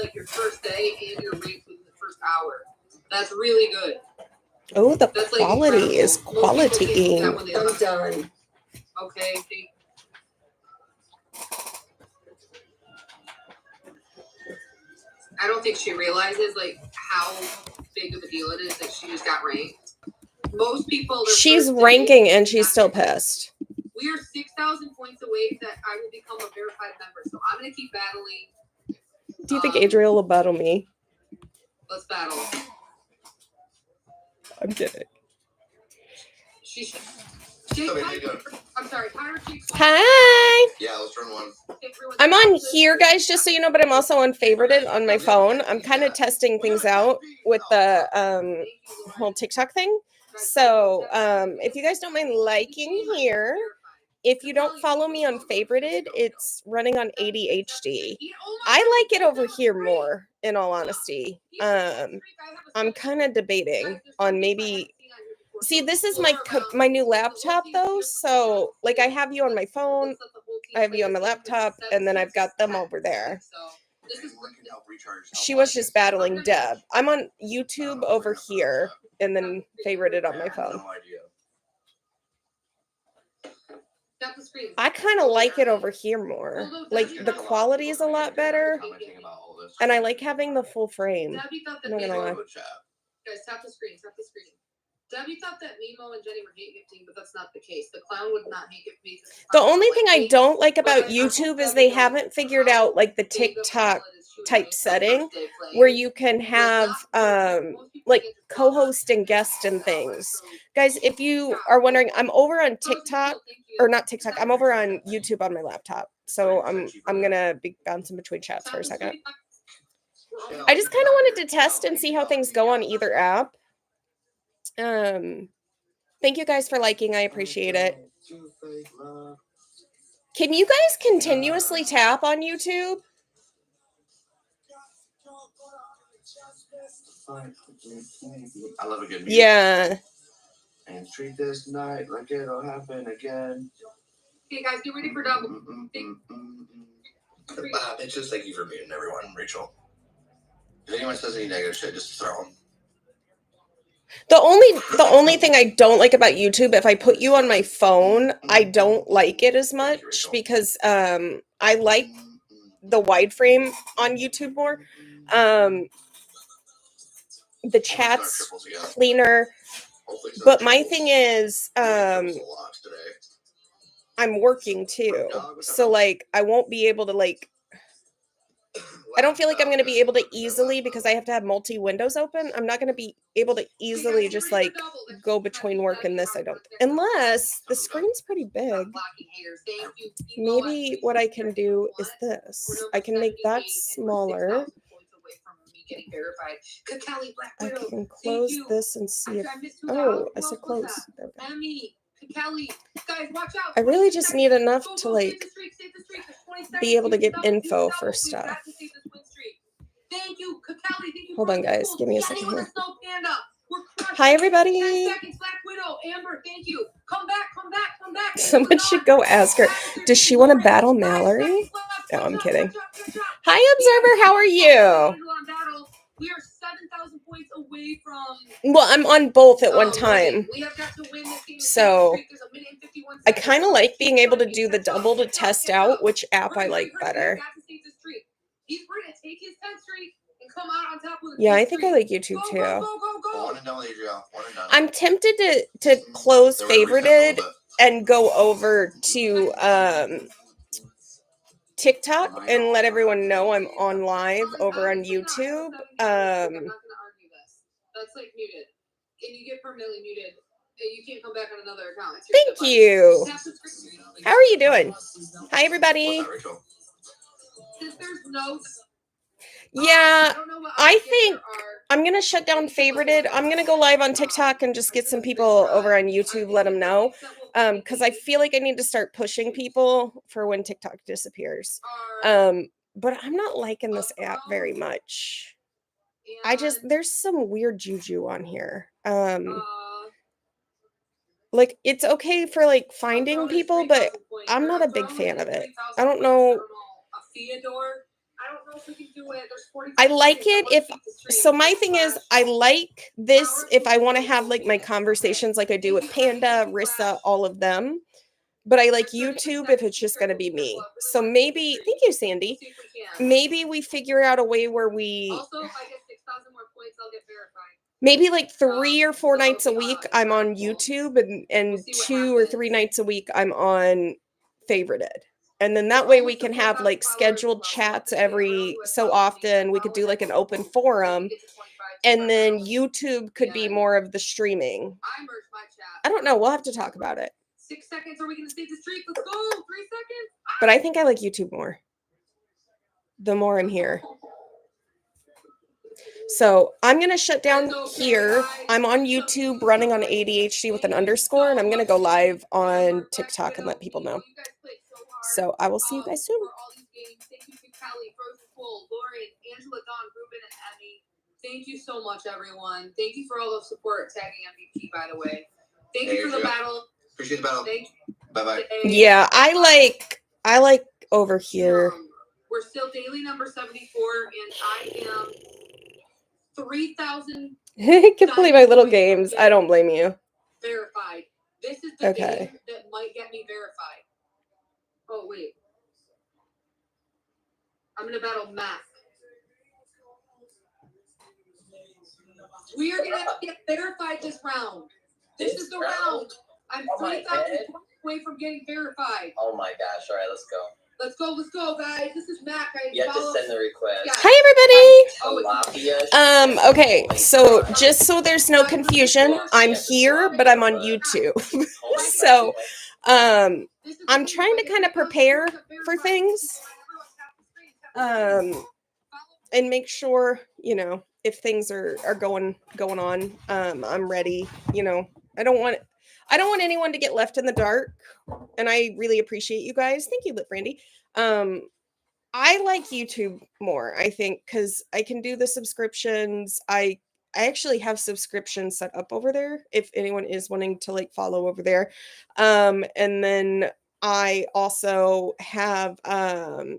like your first day and your rates within the first hour. That's really good. Oh, the quality is quality. I'm done. Okay. I don't think she realizes like how big of a deal it is that she just got ranked. Most people. She's ranking and she's still pissed. We are 6,000 points away that I will become a verified member, so I'm gonna keep battling. Do you think Adrielle will battle me? Let's battle. I'm kidding. I'm sorry. Hi. Yeah, let's run one. I'm on here, guys, just so you know, but I'm also on favorited on my phone. I'm kind of testing things out with the whole TikTok thing. So if you guys don't mind liking here, if you don't follow me on favorited, it's running on ADHD. I like it over here more, in all honesty. I'm kind of debating on maybe. See, this is my new laptop, though. So, like, I have you on my phone, I have you on my laptop, and then I've got them over there. She was just battling Deb. I'm on YouTube over here, and then favorited on my phone. I kind of like it over here more. Like, the quality is a lot better, and I like having the full frame. I'm not gonna lie. Guys, tap the screen. Debbie thought that Mimo and Jenny were hate gifting, but that's not the case. The clown would not hate gift me. The only thing I don't like about YouTube is they haven't figured out like the TikTok type setting where you can have like co-host and guest and things. Guys, if you are wondering, I'm over on TikTok, or not TikTok, I'm over on YouTube on my laptop. So I'm gonna be bouncing between chats for a second. I just kind of wanted to test and see how things go on either app. Thank you guys for liking. I appreciate it. Can you guys continuously tap on YouTube? I love a good music. Yeah. And treat this night like it'll happen again. Okay, guys, get ready for double. Bitches, thank you for muting everyone, Rachel. If anyone says any negative shit, just throw them. The only thing I don't like about YouTube, if I put you on my phone, I don't like it as much because I like the wide frame on YouTube more. The chat's cleaner, but my thing is I'm working too, so like I won't be able to like. I don't feel like I'm going to be able to easily, because I have to have multi windows open. I'm not going to be able to easily just like go between work and this. I don't, unless the screen's pretty big. Maybe what I can do is this. I can make that smaller. I can close this and see if, oh, I said close. There we go. I really just need enough to like be able to get info for stuff. Hold on, guys. Give me a second here. Hi, everybody. Someone should go ask her. Does she want to battle Mallory? No, I'm kidding. Hi, Observer. How are you? We are 7,000 points away from. Well, I'm on both at one time. So I kind of like being able to do the double to test out which app I like better. Yeah, I think I like YouTube too. I'm tempted to close favorited and go over to TikTok and let everyone know I'm on live over on YouTube. That's like muted. Can you get permanently muted? You can't come back on another account. Thank you. How are you doing? Hi, everybody. Since there's no. Yeah, I think I'm going to shut down favorited. I'm going to go live on TikTok and just get some people over on YouTube, let them know. Because I feel like I need to start pushing people for when TikTok disappears. But I'm not liking this app very much. There's some weird juju on here. Like, it's okay for, like, finding people, but I'm not a big fan of it. I don't know. else we can do it. There's 45 I like seconds. I it wanna if, keep the stream. so my thing is, I like this if I want to have like my conversations like I do with Panda, Rissa, all of them. But I like YouTube if it's just going to be me. So maybe, thank you, Sandy. See if we can. Maybe we figure out a way where we, Also, if I get 6,000 more points, I'll get verified. maybe like 3 or 4 nights a week I'm on YouTube, and We'll see what 2 or happens. 3 nights a week I'm on Favorited. And then that way we can have like scheduled chats every so often. We could do like an open forum. And then YouTube could be more of the streaming. I merged my chat. I don't know. We'll have to talk about it. 6 seconds. Are we going to save the streak? Let's go. 3 seconds. But I think I like YouTube more. The more I'm here. So I'm going to shut down here. I'm on YouTube running on ADHD with an underscore, and I'm going to go live on TikTok and let people know. So I will see you guys soon. Thank you to Kelly, Frozen Cool, Lauren, Angela, Dawn, Ruben, and Emmy. Thank you so much, everyone. Thank you for all the support tagging MVP, by the way. Thank you for the battle. Appreciate the battle. Thank you. Bye-bye. Yeah, I like over here. We're still daily number 74, and I am 3,000 I can play my little games. I don't blame you. verified. This is the game that might get me verified. Oh, wait. I'm going to battle Mac. We are going to get verified this round. This is the round. I'm 3,000 away from getting verified. Oh my gosh. All right, let's go. Let's go, guys. This is Mac. You have to send the request. Yeah. Hi, everybody. Okay, so just so there's no confusion, I'm here, but I'm on YouTube. So, I'm trying to kind of prepare for things. And make sure, you know, if things are going on, I'm ready. You know, I don't want anyone to get left in the dark, and I really appreciate you guys. Thank you, Lit Brandy. I like YouTube more, I think, because I can do the subscriptions. I actually have subscriptions set up over there if anyone is wanting to like follow over there. And then I also have a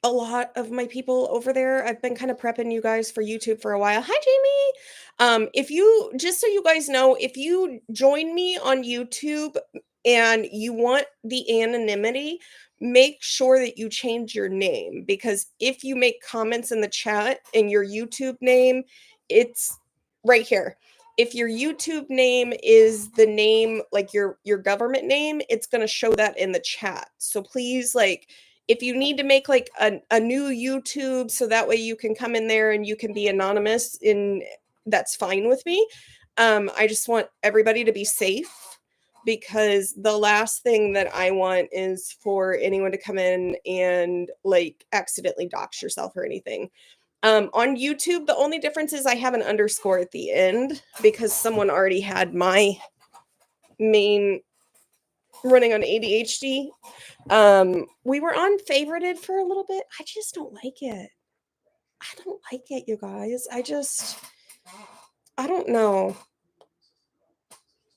lot of my people over there. I've been kind of prepping you guys for YouTube for a while. Hi, Jamie. If you, just so you guys know, if you join me on YouTube and you want the anonymity, make sure that you change your name, because if you make comments in the chat in your YouTube name, it's right here. If your YouTube name is the name, like your government name, it's going to show that in the chat. So please, like, if you need to make like a new YouTube so that way you can come in there and you can be anonymous, that's fine with me. I just want everybody to be safe, because the last thing that I want is for anyone to come in and like accidentally dox yourself or anything. On YouTube, the only difference is I have an underscore at the end because someone already had my main running on ADHD. We were on favorited for a little bit. I just don't like it. I don't like it, you guys. I don't know.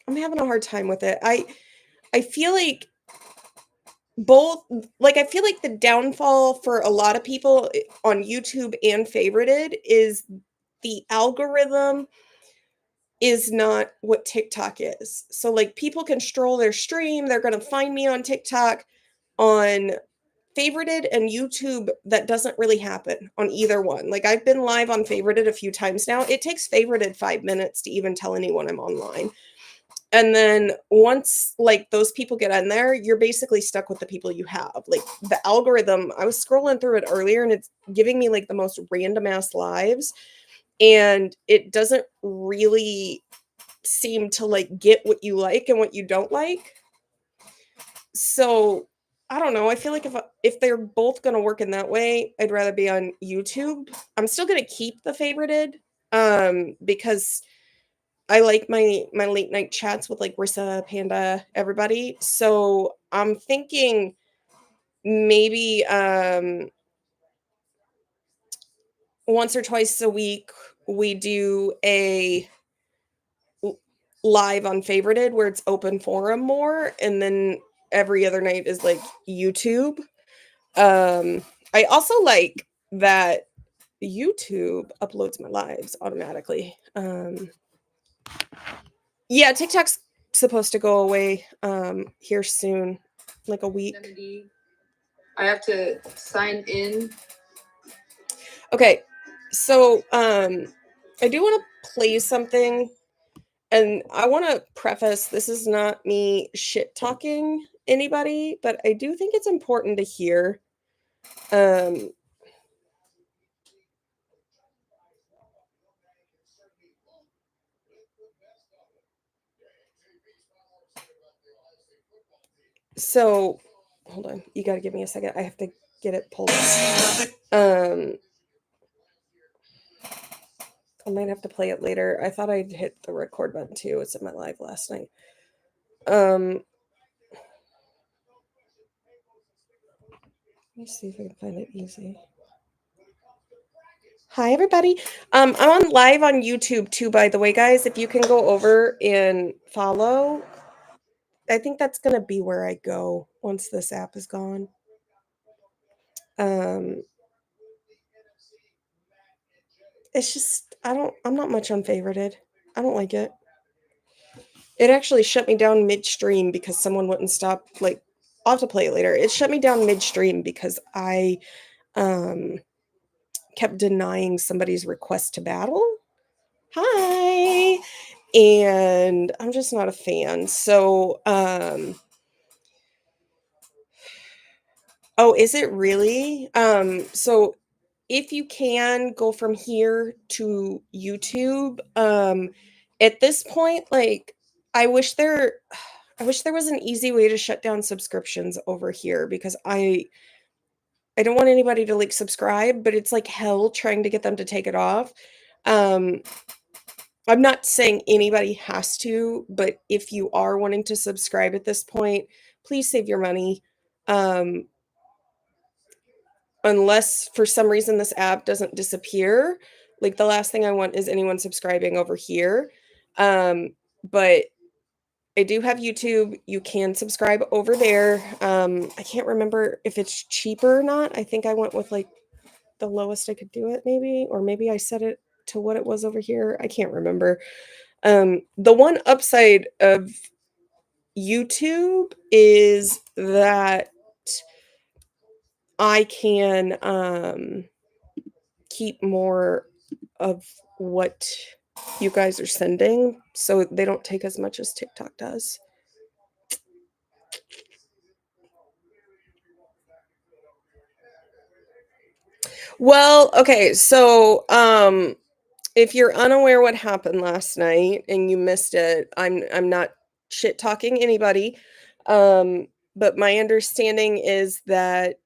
I'm having a hard time with it. I feel like I feel like the downfall for a lot of people on YouTube and favorited is the algorithm is not what TikTok is. So like people can stroll their stream, they're going to find me on TikTok. On favorited and YouTube, that doesn't really happen on either one. Like I've been live on favorited a few times now. It takes favorited 5 minutes to even tell anyone I'm online. And then once like those people get in there, you're basically stuck with the people you have. Like the algorithm, I was scrolling through it earlier and it's giving me like the most random ass lives. And it doesn't really seem to like get what you like and what you don't like. So I don't know. I feel like if they're both going to work in that way, I'd rather be on YouTube. I'm still going to keep the favorited because I like my late night chats with like Rissa, Panda, everybody. So I'm thinking maybe once or twice a week we do a live on favorited where it's open forum more, and then every other night is like YouTube. I also like that YouTube uploads my lives automatically. Yeah, TikTok's supposed to go away here soon, like a week. I have to sign in. Okay, so I do want to play something, and I want to preface this is not me shit talking anybody, but I do think it's important to hear. So hold on, you got to give me a second. I have to get it pulled up. I might have to play it later. I thought I'd hit the record button too. It's in my live last night. Let me see if I can find it easy. Hi everybody. I'm on live on YouTube too, by the way, guys. If you can go over and follow, I think that's gonna be where I go once this app is gone. It's just I'm not much on favorited. I don't like it. It actually shut me down midstream because someone wouldn't stop. Like, I'll have to play it later. It shut me down midstream because I kept denying somebody's request to battle. Hi. And I'm just not a fan. So, oh, is it really? So if you can go from here to YouTube, at this point, like, I wish there was an easy way to shut down subscriptions over here because I don't want anybody to like subscribe, but it's like hell trying to get them to take it off. I'm not saying anybody has to, but if you are wanting to subscribe at this point, please save your money. Unless for some reason this app doesn't disappear, like the last thing I want is anyone subscribing over here. But I do have YouTube. You can subscribe over there. I can't remember if it's cheaper or not. I think I went with like the lowest I could do it, maybe, or maybe I set it to what it was over here. I can't remember. The one upside of YouTube is that I can keep more of what you guys are sending, so they don't take as much as TikTok does. Well, okay, so if you're unaware what happened last night and you missed it, I'm not shit talking anybody. But my understanding is that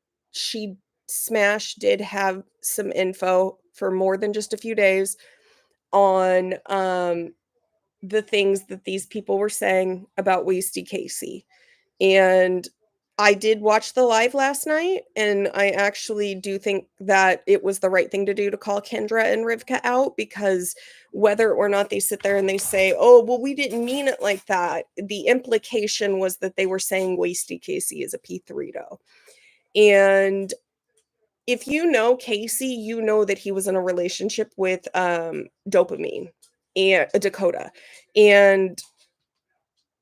Smash did have some info for more than just a few days on the things that these people were saying about Wasty Casey. And I did watch the live last night, and I actually do think that it was the right thing to do to call Kendra and Rivka out, because whether or not they sit there and they say, oh, well, we didn't mean it like that, the implication was that they were saying Wasty Casey is a P3. And if you know Casey, you know that he was in a relationship with Dopamine and Dakota. And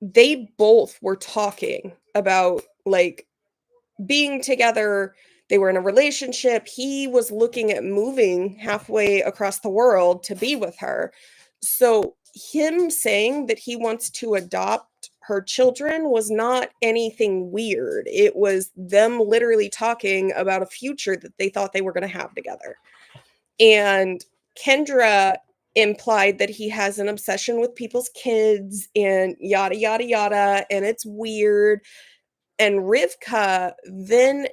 they both were talking about like being together. They were in a relationship. He was looking at moving halfway across the world to be with her. So him saying that he wants to adopt her children was not anything weird. It was them literally talking about a future that they thought they were going to have together. And Kendra implied that he has an obsession with people's kids and yada, yada, yada, and it's weird. And Rivka then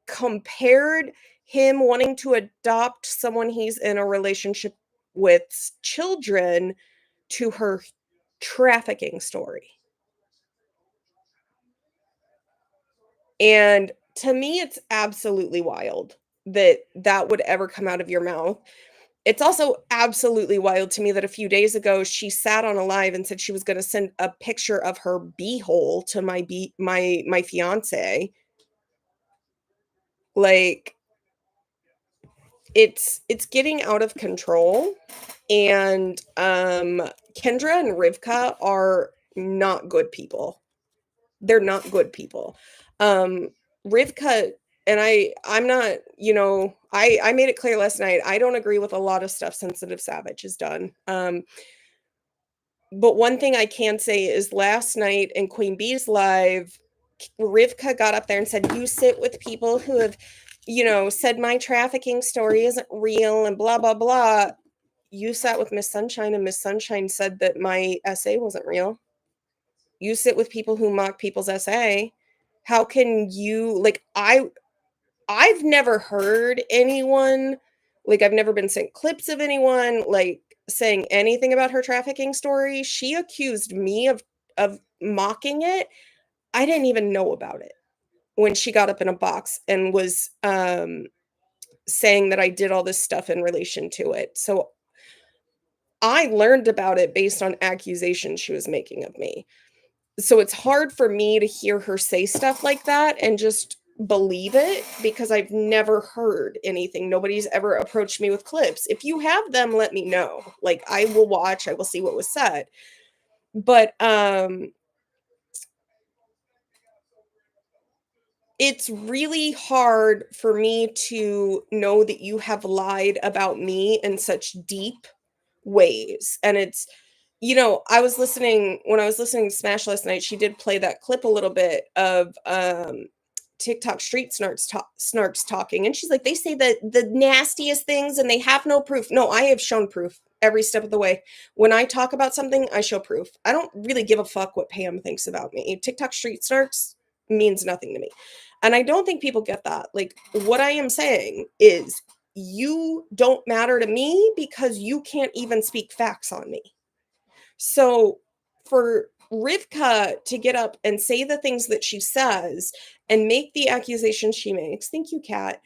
compared him wanting to adopt someone he's in a relationship with's children to her trafficking story. And to me, it's absolutely wild that that would ever come out of your mouth. It's also absolutely wild to me that a few days ago she sat on a live and said she was going to send a picture of her beehole to my fiance. Like, it's getting out of control, and Kendra and Rivka are not good people. They're not good people. Rivka and I'm not, I made it clear last night, I don't agree with a lot of stuff Sensitive Savage has done. But one thing I can say is last night in Queen Bee's live, Rivka got up there and said, "You sit with people who have, said my trafficking story isn't real and blah, blah, blah." You sat with Miss Sunshine, and Miss Sunshine said that my essay wasn't real. You sit with people who mock people's essay. How can you, like, I've never heard anyone, like, I've never been sent clips of anyone, like, saying anything about her trafficking story. She accused me of mocking it. I didn't even know about it when she got up in a box and was saying that I did all this stuff in relation to it. So I learned about it based on accusations she was making of me. So it's hard for me to hear her say stuff like that and just believe it, because I've never heard anything. Nobody's ever approached me with clips. If you have them, let me know. Like, I will watch, I will see what was said. But it's really hard for me to know that you have lied about me in such deep ways. And it's, I was listening when I was listening to Smash last night, she did play that clip a little bit of TikTok street snarks talking, and she's like, they say that the nastiest things and they have no proof. No, I have shown proof every step of the way. When I talk about something, I show proof. I don't really give a fuck what Pam thinks about me. TikTok street snarks means nothing to me. And I don't think people get that. Like, what I am saying is, you don't matter to me because you can't even speak facts on me. So for Rivka to get up and say the things that she says and make the accusations she makes, thank you, Kat,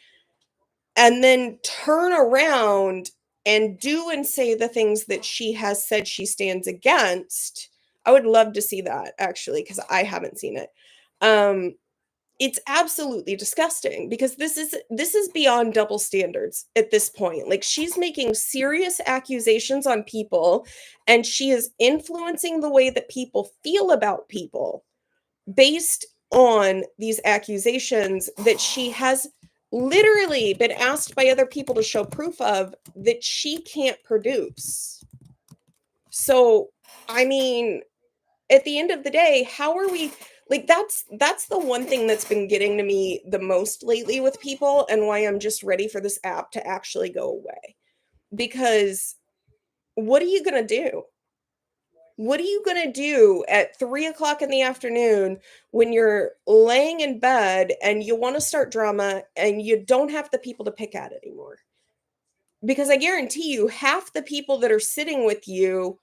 and then turn around and do and say the things that she has said she stands against, I would love to see that, actually, because I haven't seen it. It's absolutely disgusting, because this is beyond double standards at this point. Like, she's making serious accusations on people, and she is influencing the way that people feel about people based on these accusations that she has literally been asked by other people to show proof of that she can't produce. So, I mean, at the end of the day, how are we, like, that's the one thing that's been getting to me the most lately with people, and why I'm just ready for this app to actually go away. Because what are you going to do? What are you going to do at 3:00 in the afternoon when you're laying in bed and you want to start drama and you don't have the people to pick at anymore? Because I guarantee you, half the people that are sitting with you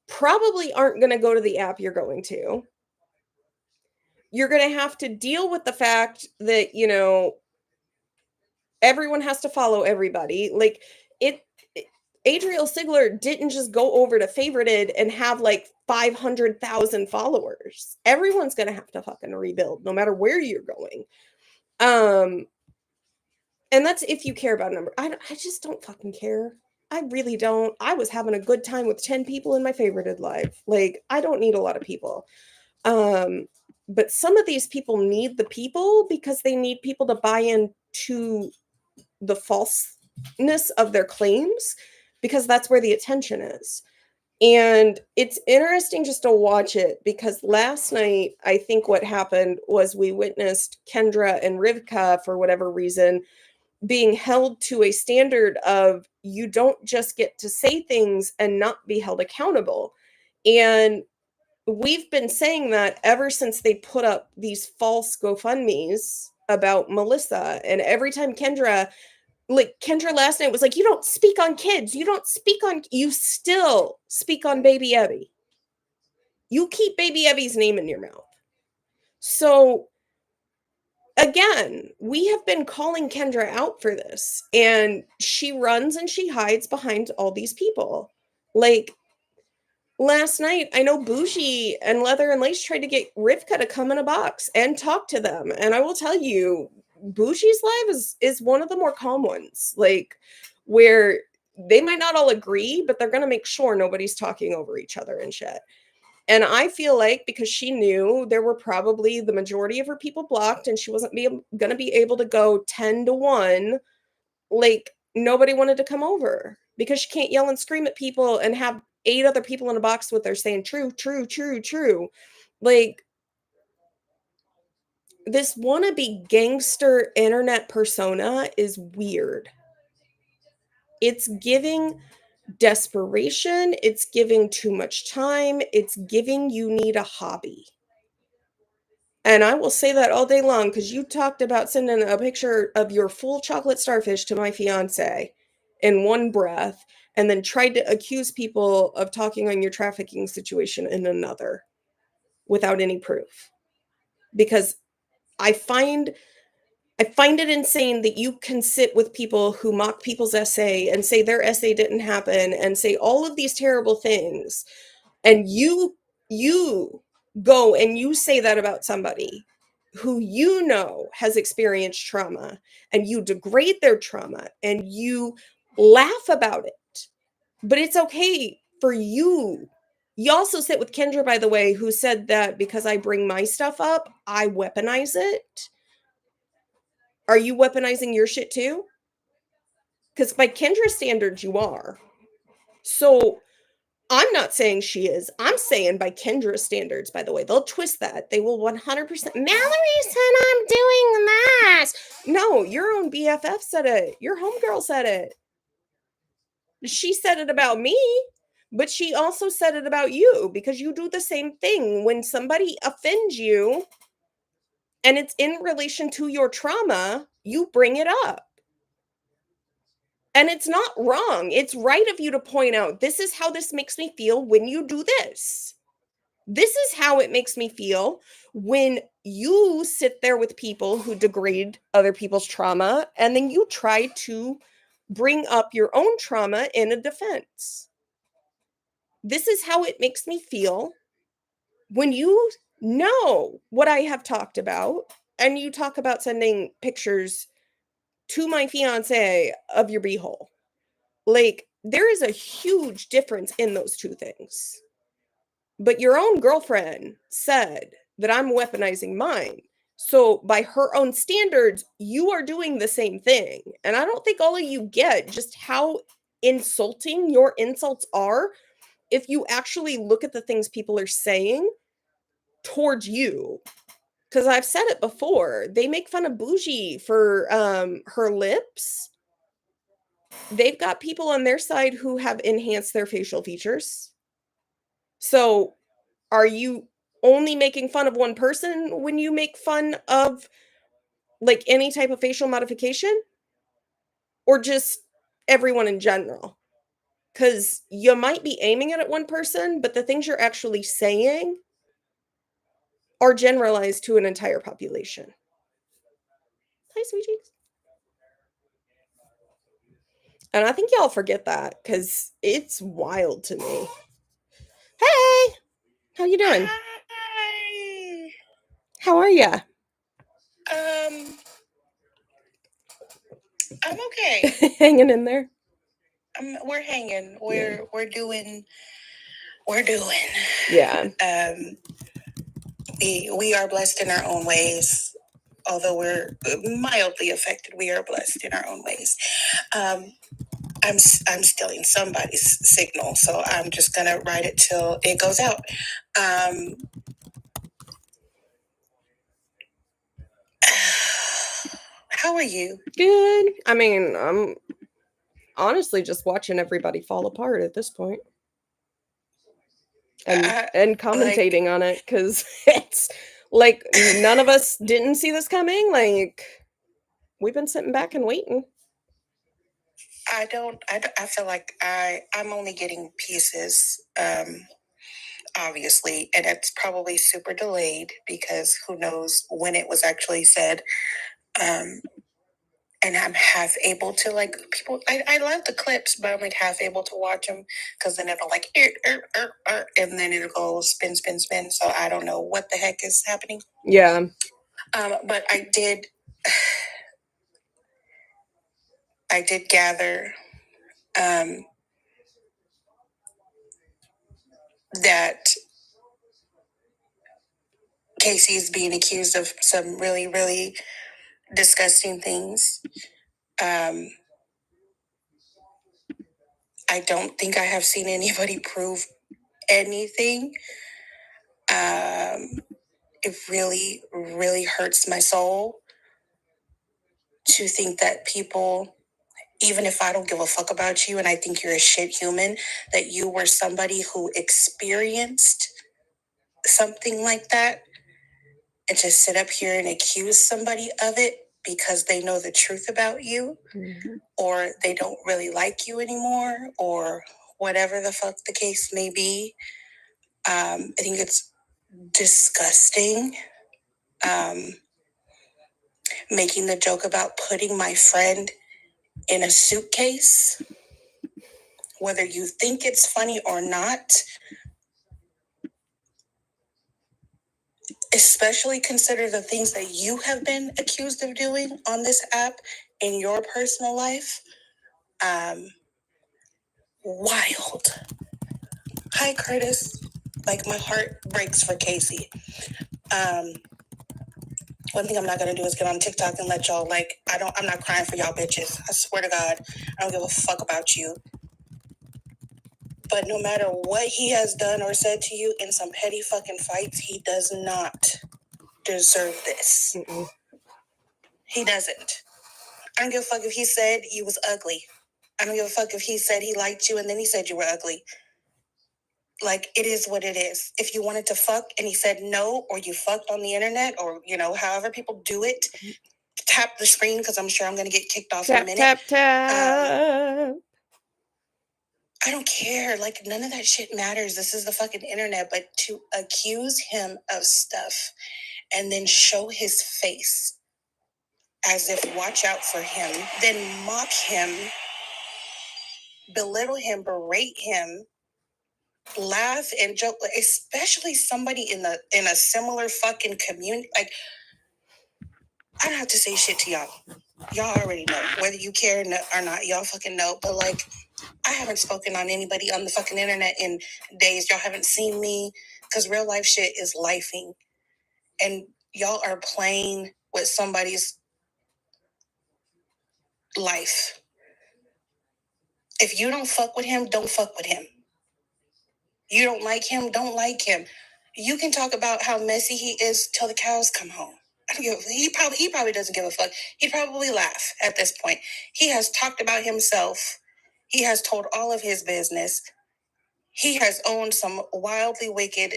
probably aren't going to go to the app you're going to. You're going to have to deal with the fact that, everyone has to follow everybody. Like, Adrielle Sigler didn't just go over to Favorited and have like 500,000 followers. Everyone's going to have to fucking rebuild no matter where you're going. And that's if you care about number. I just don't fucking care. I really don't. I was having a good time with 10 people in my Favorited live. Like, I don't need a lot of people. But some of these people need the people because they need people to buy into the falseness of their claims, because that's where the attention is. And it's interesting just to watch it, because last night, I think what happened was we witnessed Kendra and Rivka, for whatever reason, being held to a standard of, you don't just get to say things and not be held accountable. And we've been saying that ever since they put up these false GoFundMes about Melissa. And every time Kendra last night was like, you don't speak on kids. You still speak on baby Evie. You keep baby Evie's name in your mouth. So again, we have been calling Kendra out for this, and she runs and she hides behind all these people. Like, last night, I know Bougie and Leather and Lace tried to get Rivka to come in a box and talk to them. And I will tell you, Bougie's live is one of the more calm ones, like where they might not all agree, but they're gonna make sure nobody's talking over each other and shit. And I feel like because she knew there were probably the majority of her people blocked and she wasn't gonna be able to go 10-1, like nobody wanted to come over because she can't yell and scream at people and have 8 other people in a box with her saying true, true, true, true. Like this wannabe gangster internet persona is weird. It's giving desperation. It's giving too much time. It's giving you need a hobby. And I will say that all day long because you talked about sending a picture of your full chocolate starfish to my fiance in one breath and then tried to accuse people of talking on your trafficking situation in another without any proof. Because I find it insane that you can sit with people who mock people's essay and say their essay didn't happen and say all of these terrible things. And you go and you say that about somebody who you know has experienced trauma and you degrade their trauma and you laugh about it. But it's okay for you. You also sit with Kendra, by the way, who said that because I bring my stuff up, I weaponize it. Are you weaponizing your shit too? Because by Kendra's standards, you are. So I'm not saying she is. I'm saying by Kendra's standards, by the way. They'll twist that. They will 100%. Mallory said I'm doing that. No, your own BFF said it. Your homegirl said it. She said it about me, but she also said it about you because you do the same thing. When somebody offends you and it's in relation to your trauma, you bring it up. And it's not wrong. It's right of you to point out, this is how this makes me feel when you do this. This is how it makes me feel when you sit there with people who degrade other people's trauma and then you try to bring up your own trauma in a defense. This is how it makes me feel when you know what I have talked about and you talk about sending pictures to my fiance of your beehole. Like, there is a huge difference in those two things. But your own girlfriend said that I'm weaponizing mine. So by her own standards, you are doing the same thing. And I don't think all of you get just how insulting your insults are if you actually look at the things people are saying towards you. Because I've said it before. They make fun of Bougie for her lips. They've got people on their side who have enhanced their facial features. So are you only making fun of one person when you make fun of like any type of facial modification? Or just everyone in general? Because you might be aiming it at one person, but the things you're actually saying are generalized to an entire population. Hi, sweet cheeks. And I think y'all forget that because it's wild to me. Hey, how you doing? Hi. How are ya? I'm okay. Hanging in there. We're hanging. Yeah. We're doing. Yeah. We are blessed in our own ways. Although we're mildly affected, we are blessed in our own ways. I'm stealing somebody's signal, so I'm just gonna ride it till it goes out. How are you? Good. I mean, I'm honestly just watching everybody fall apart at this point. And commentating on it because it's like none of us didn't see this coming. Like, we've been sitting back and waiting. I feel like I'm only getting pieces, obviously, and it's probably super delayed because who knows when it was actually said. And I'm half able to like people. I love the clips, but I'm like half able to watch them because then it'll like and then it'll go spin, spin, spin. So I don't know what the heck is happening. Yeah. But I did. I did gather that Casey is being accused of some really, really disgusting things. I don't think I have seen anybody prove anything. It really, really hurts my soul to think that people, even if I don't give a fuck about you and I think you're a shit human, that you were somebody who experienced something like that, and to sit up here and accuse somebody of it because they know the truth about you, or they don't really like you anymore, or whatever the fuck the case may be. I think it's disgusting. Making the joke about putting my friend in a suitcase, whether you think it's funny or not, especially consider the things that you have been accused of doing on this app in your personal life. Wild. Hi, Curtis. Like, my heart breaks for Casey. One thing I'm not gonna do is get on TikTok and let y'all, like, I'm not crying for y'all bitches. I swear to God, I don't give a fuck about you. But no matter what he has done or said to you in some petty fucking fights, he does not deserve this. He doesn't. I don't give a fuck if he said you was ugly. I don't give a fuck if he said he liked you and then he said you were ugly. Like, it is what it is. If you wanted to fuck and he said no, or you fucked on the internet, or, however people do it, tap the screen because I'm sure I'm going to get kicked off in a minute. Tap. I don't care. Like, none of that shit matters. This is the fucking internet. But to accuse him of stuff and then show his face as if watch out for him, then mock him, belittle him, berate him, laugh and joke, especially somebody in a similar fucking community. Like, I don't have to say shit to y'all. Y'all already know. Whether you care or not, y'all fucking know. But, like, I haven't spoken on anybody on the fucking internet in days. Y'all haven't seen me because real life shit is lifing. And y'all are playing with somebody's life. If you don't fuck with him, don't fuck with him. You don't like him, don't like him. You can talk about how messy he is till the cows come home. I don't give a, he probably doesn't give a fuck. He'd probably laugh at this point. He has talked about himself. He has told all of his business. He has owned some wildly wicked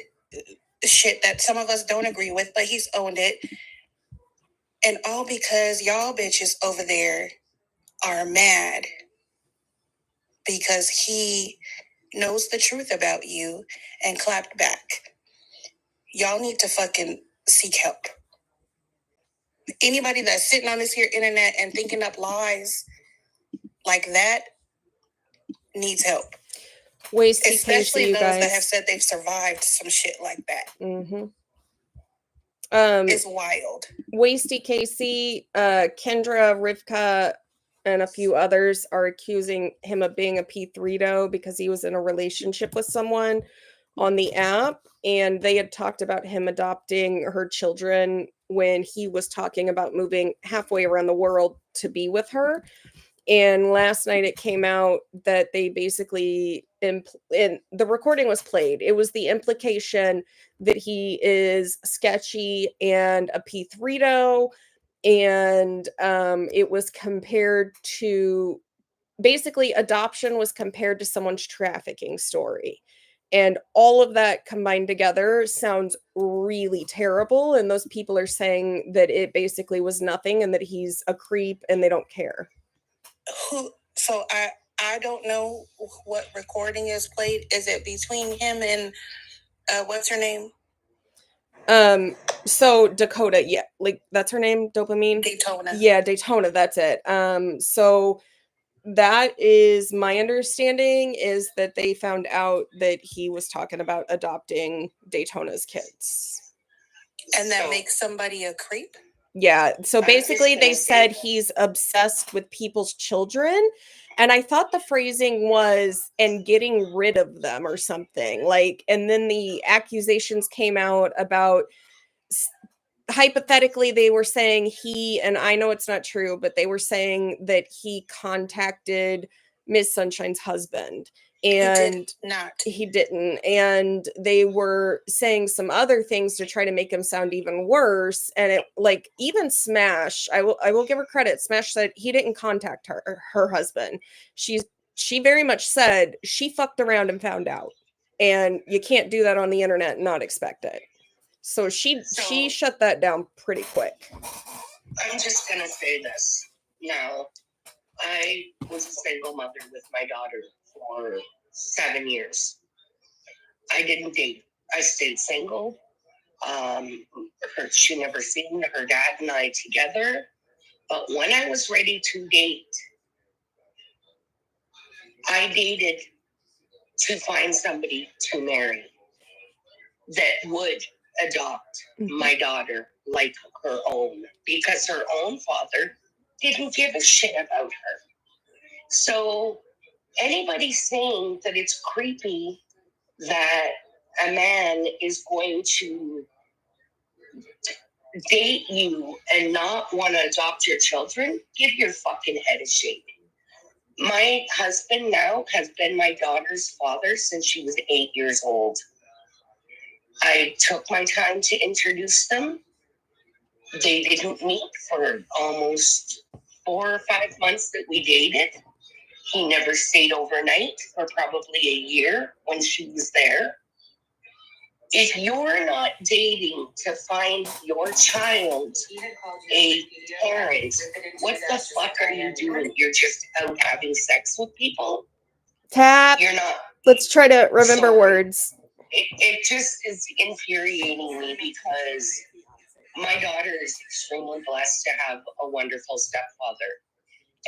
shit that some of us don't agree with, but he's owned it. And all because y'all bitches over there are mad because he knows the truth about you and clapped back. Y'all need to fucking seek help. Anybody that's sitting on this here internet and thinking up lies like that needs help. Especially those that have said they've survived some shit like that. It's wild. Wasty Casey, Kendra, Rivka, and a few others are accusing him of being a P3do because he was in a relationship with someone on the app, and they had talked about him adopting her children when he was talking about moving halfway around the world to be with her. And last night it came out that they basically, and the recording was played. It was the implication that he is sketchy and a P3do. And it was compared to, basically adoption was compared to someone's trafficking story. And all of that combined together sounds really terrible. And those people are saying that it basically was nothing and that he's a creep and they don't care. So I don't know what recording is played. Is it between him and what's her name? So Dakota, yeah, like that's her name, Dopamine? Daytona. Yeah, Daytona, that's it. So that is my understanding, is that they found out that he was talking about adopting Daytona's kids. And that makes somebody a creep? Yeah. So I'm basically, just they gonna said say he's obsessed with people's children. And I thought the phrasing was, and getting rid of them or something. Like, and then the accusations came out about, hypothetically, they were saying he, and I know it's not true, but they were saying that he contacted Miss Sunshine's husband. And he did not. he didn't, and they were saying some other things to try to make him sound even worse. And it, like, even Smash, I will give her credit, Smash said he didn't contact her husband. She very much said she fucked around and found out, and you can't do that on the internet and not expect it. So she shut that down pretty quick. I'm just gonna say this now. I was a single mother with my daughter for 7 years. I didn't date. I stayed single. She never seen her dad and I together. But when I was ready to date, I dated to find somebody to marry that would adopt my daughter like her own, because her own father didn't give a shit about her. So anybody saying that it's creepy that a man is going to date you and not want to adopt your children, give your fucking head a shake. My husband now has been my daughter's father since she was 8 years old. I took my time to introduce them. They didn't meet for almost 4 or 5 months that we dated. He never stayed overnight for probably a year when she was there. If you're not dating to find your child a parent, what the fuck are you doing? You're just out having sex with people? Tap. You're not. Let's try to remember Sorry. words. It just is infuriating me because my daughter is extremely blessed to have a wonderful stepfather.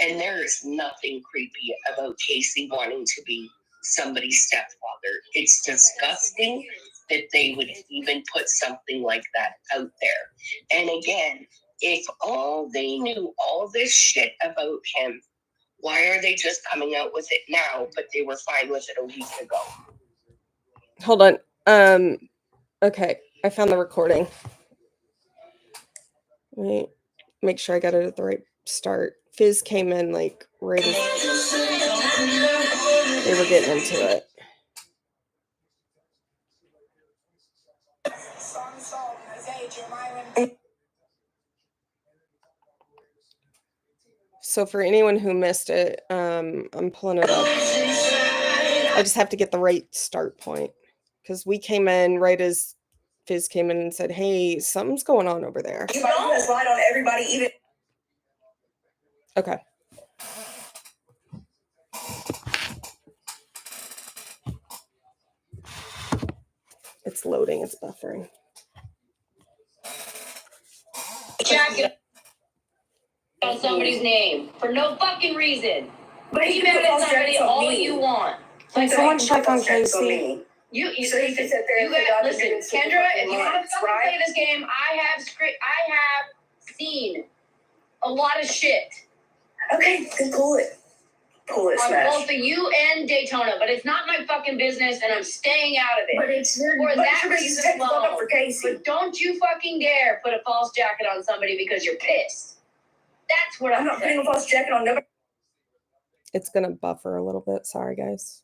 And there is nothing creepy about Casey wanting to be somebody's stepfather. It's disgusting that they would even put something like that out there. And again, if all they knew all this shit about him, why are they just coming out with it now, but they were fine with it a week ago? Hold on. Okay, I found the recording. Wait, make sure I got it at the right start. Fizz came in like right as they were getting into it. So for anyone who missed it, I'm pulling it up. I just have to get the right start point, because we came in right as Fizz came in and said, "Hey, something's going on over there." You guys lied on everybody, even. Okay. It's loading. It's buffering. Jacket on somebody's name for no fucking reason. But Be mad at somebody all you want. Like, someone check on Casey. You So you can sit there and say, got, "God, listen, you're doing super Kendra, fucking if you want lies," to right? play this game, I have seen a lot of shit Okay, then pull it. Pull it, on Smash. both the you and Daytona, but it's not my fucking business, and I'm staying out of it. But it's your For that reason reason to take the fuck alone. up for Casey. But don't you fucking dare put a false jacket on somebody because you're pissed. That's what I'm not putting a false jacket on nobody. It's gonna buffer a little bit. Sorry, guys.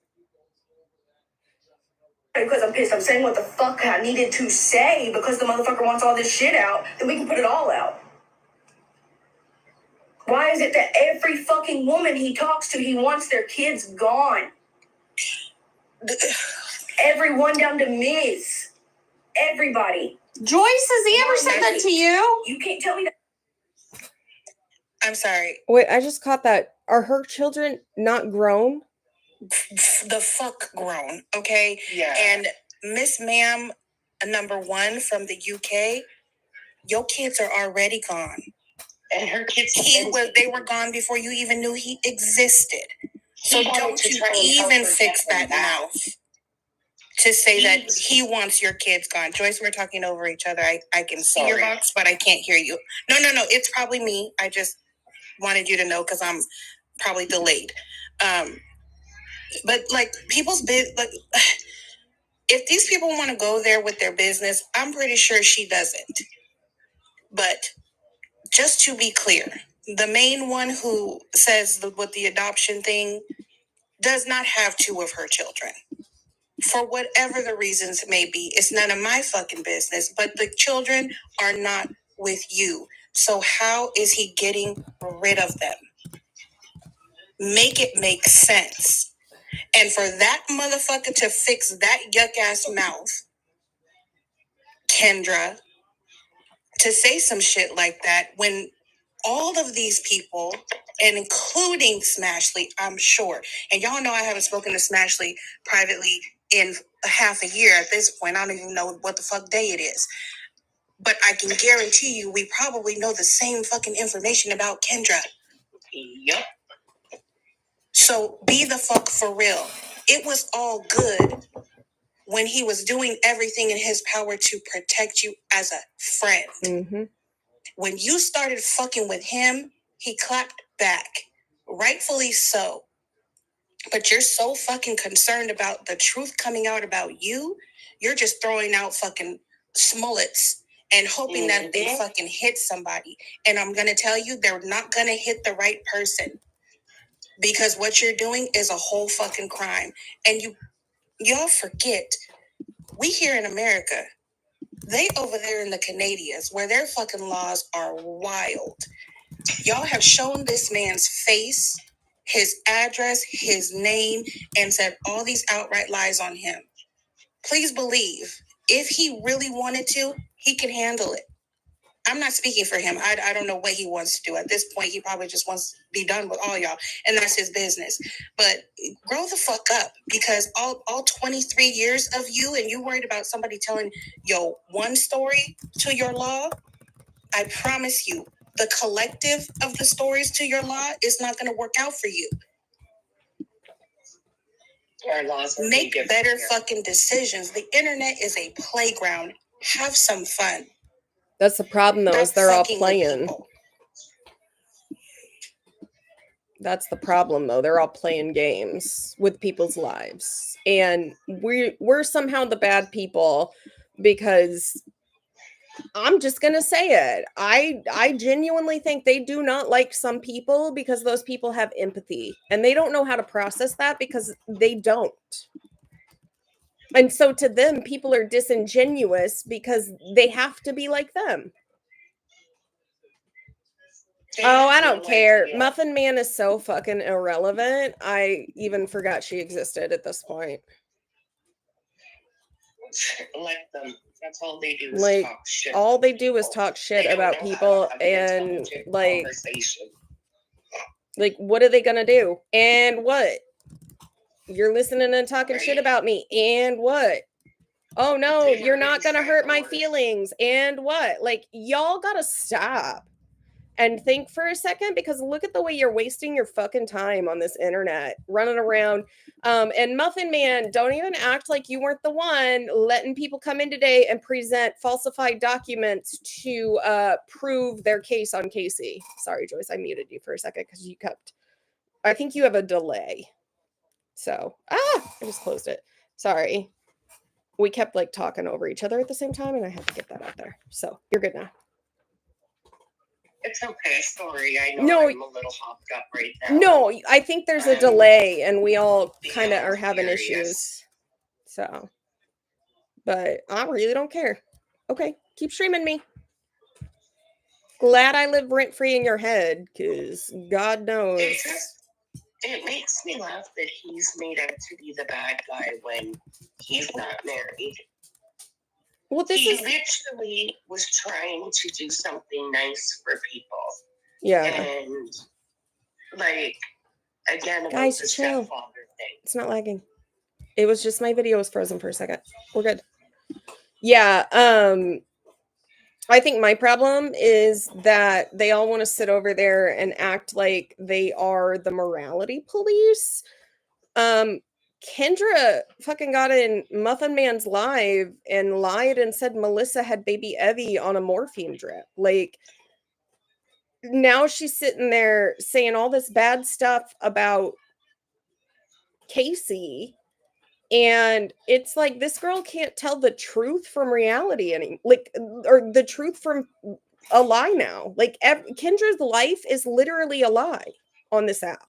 Because I'm pissed. I'm saying what the fuck I needed to say because the motherfucker wants all this shit out. Then we can put it all out. Why is it that every fucking woman he talks to, he wants their kids gone? Everyone down to Miz. Everybody. Joyce, has he ever said that to you? You can't tell me that. I'm sorry. Wait, I just caught that. Are her children not grown? The fuck grown, okay? Yeah. And Miss Ma'am, number one from the UK, your kids are already gone. And her kids, they were gone before you even knew he existed. So don't you even fix that mouth to say that he wants your kids gone. Joyce, we're talking over each other. I can see your box, but I can't hear you. No. It's probably me. I just wanted you to know because I'm probably delayed. But like people's like, if these people want to go there with their business, I'm pretty sure she doesn't. But just to be clear, the main one who says with the adoption thing does not have 2 of her children. For whatever the reasons may be, it's none of my fucking business, but the children are not with you. So how is he getting rid of them? Make it make sense. And for that motherfucker to fix that yuck ass mouth, Kendra, to say some shit like that when all of these people, and including Smashley, I'm sure, and y'all know I haven't spoken to Smashley privately in a half a year at this point. I don't even know what the fuck day it is. But I can guarantee you we probably know the same fucking information about Kendra. Yep. So be the fuck for real. It was all good when he was doing everything in his power to protect you as a friend. Mm-hmm. When you started fucking with him, he clapped back. Rightfully so. But you're so fucking concerned about the truth coming out about you, you're just throwing out fucking smullets and hoping that they fucking hit somebody. And I'm going to tell you, they're not going to hit the right person. Because what you're doing is a whole fucking crime. And y'all forget, we here in America, they over there in the Canadians, where their fucking laws are wild. Y'all have shown this man's face, his address, his name, and said all these outright lies on him. Please believe, if he really wanted to, he can handle it. I'm not speaking for him. I don't know what he wants to do. At this point, he probably just wants to be done with all y'all, and that's his business. But grow the fuck up, because all 23 years of you, and you worried about somebody telling your one story to your law, I promise you, the collective of the stories to your law is not going to work out for you. Our laws make better fucking decisions. The internet is a playground. Have some fun. That's the problem, though, is they're all playing. That's the problem, though. They're all playing games with people's lives. And we're somehow the bad people, because I'm just going to say it. I genuinely think they do not like some people because those people have empathy. And they don't know how to process that because they don't. And so to them, people are disingenuous because they have to be like them. Oh, I don't care. Muffin Man is so fucking irrelevant. I even forgot she existed at this point. Like them. That's all they do is Like, talk shit. all they do is talk shit about people, and like, what are they gonna do? And what? You're listening and talking shit about me, and what? Oh no, you're not gonna hurt my feelings, and what? Like, y'all gotta stop and think for a second, because look at the way you're wasting your fucking time on this internet, running around. And Muffin Man, don't even act like you weren't the one letting people come in today and present falsified documents to prove their case on Casey. Sorry, Joyce, I muted you for a second because I think you have a delay. So, I just closed it. Sorry. We kept like talking over each other at the same time, and I had to get that out there. So you're good now. It's okay. Sorry, I know I'm a little hopped up right now. No, I think there's a delay, and we all kind of are having issues. So, but I really don't care. Okay, keep streaming me. Glad I live rent free in your head, because God knows. It makes me laugh that he's made out to be the bad guy when he's not married. Well, he literally was trying to do something nice for people. Yeah. And, like, again, about guys, the chill. stepfather thing. It's not lagging. It was just my video was frozen for a second. We're good. Yeah. I think my problem is that they all want to sit over there and act like they are the morality police. Kendra fucking got in Muffin Man's live and lied and said Melissa had baby Evie on a morphine drip. Like, now she's sitting there saying all this bad stuff about Casey. And it's like, this girl can't tell the truth from reality or the truth from a lie now. Like, Kendra's life is literally a lie on this app.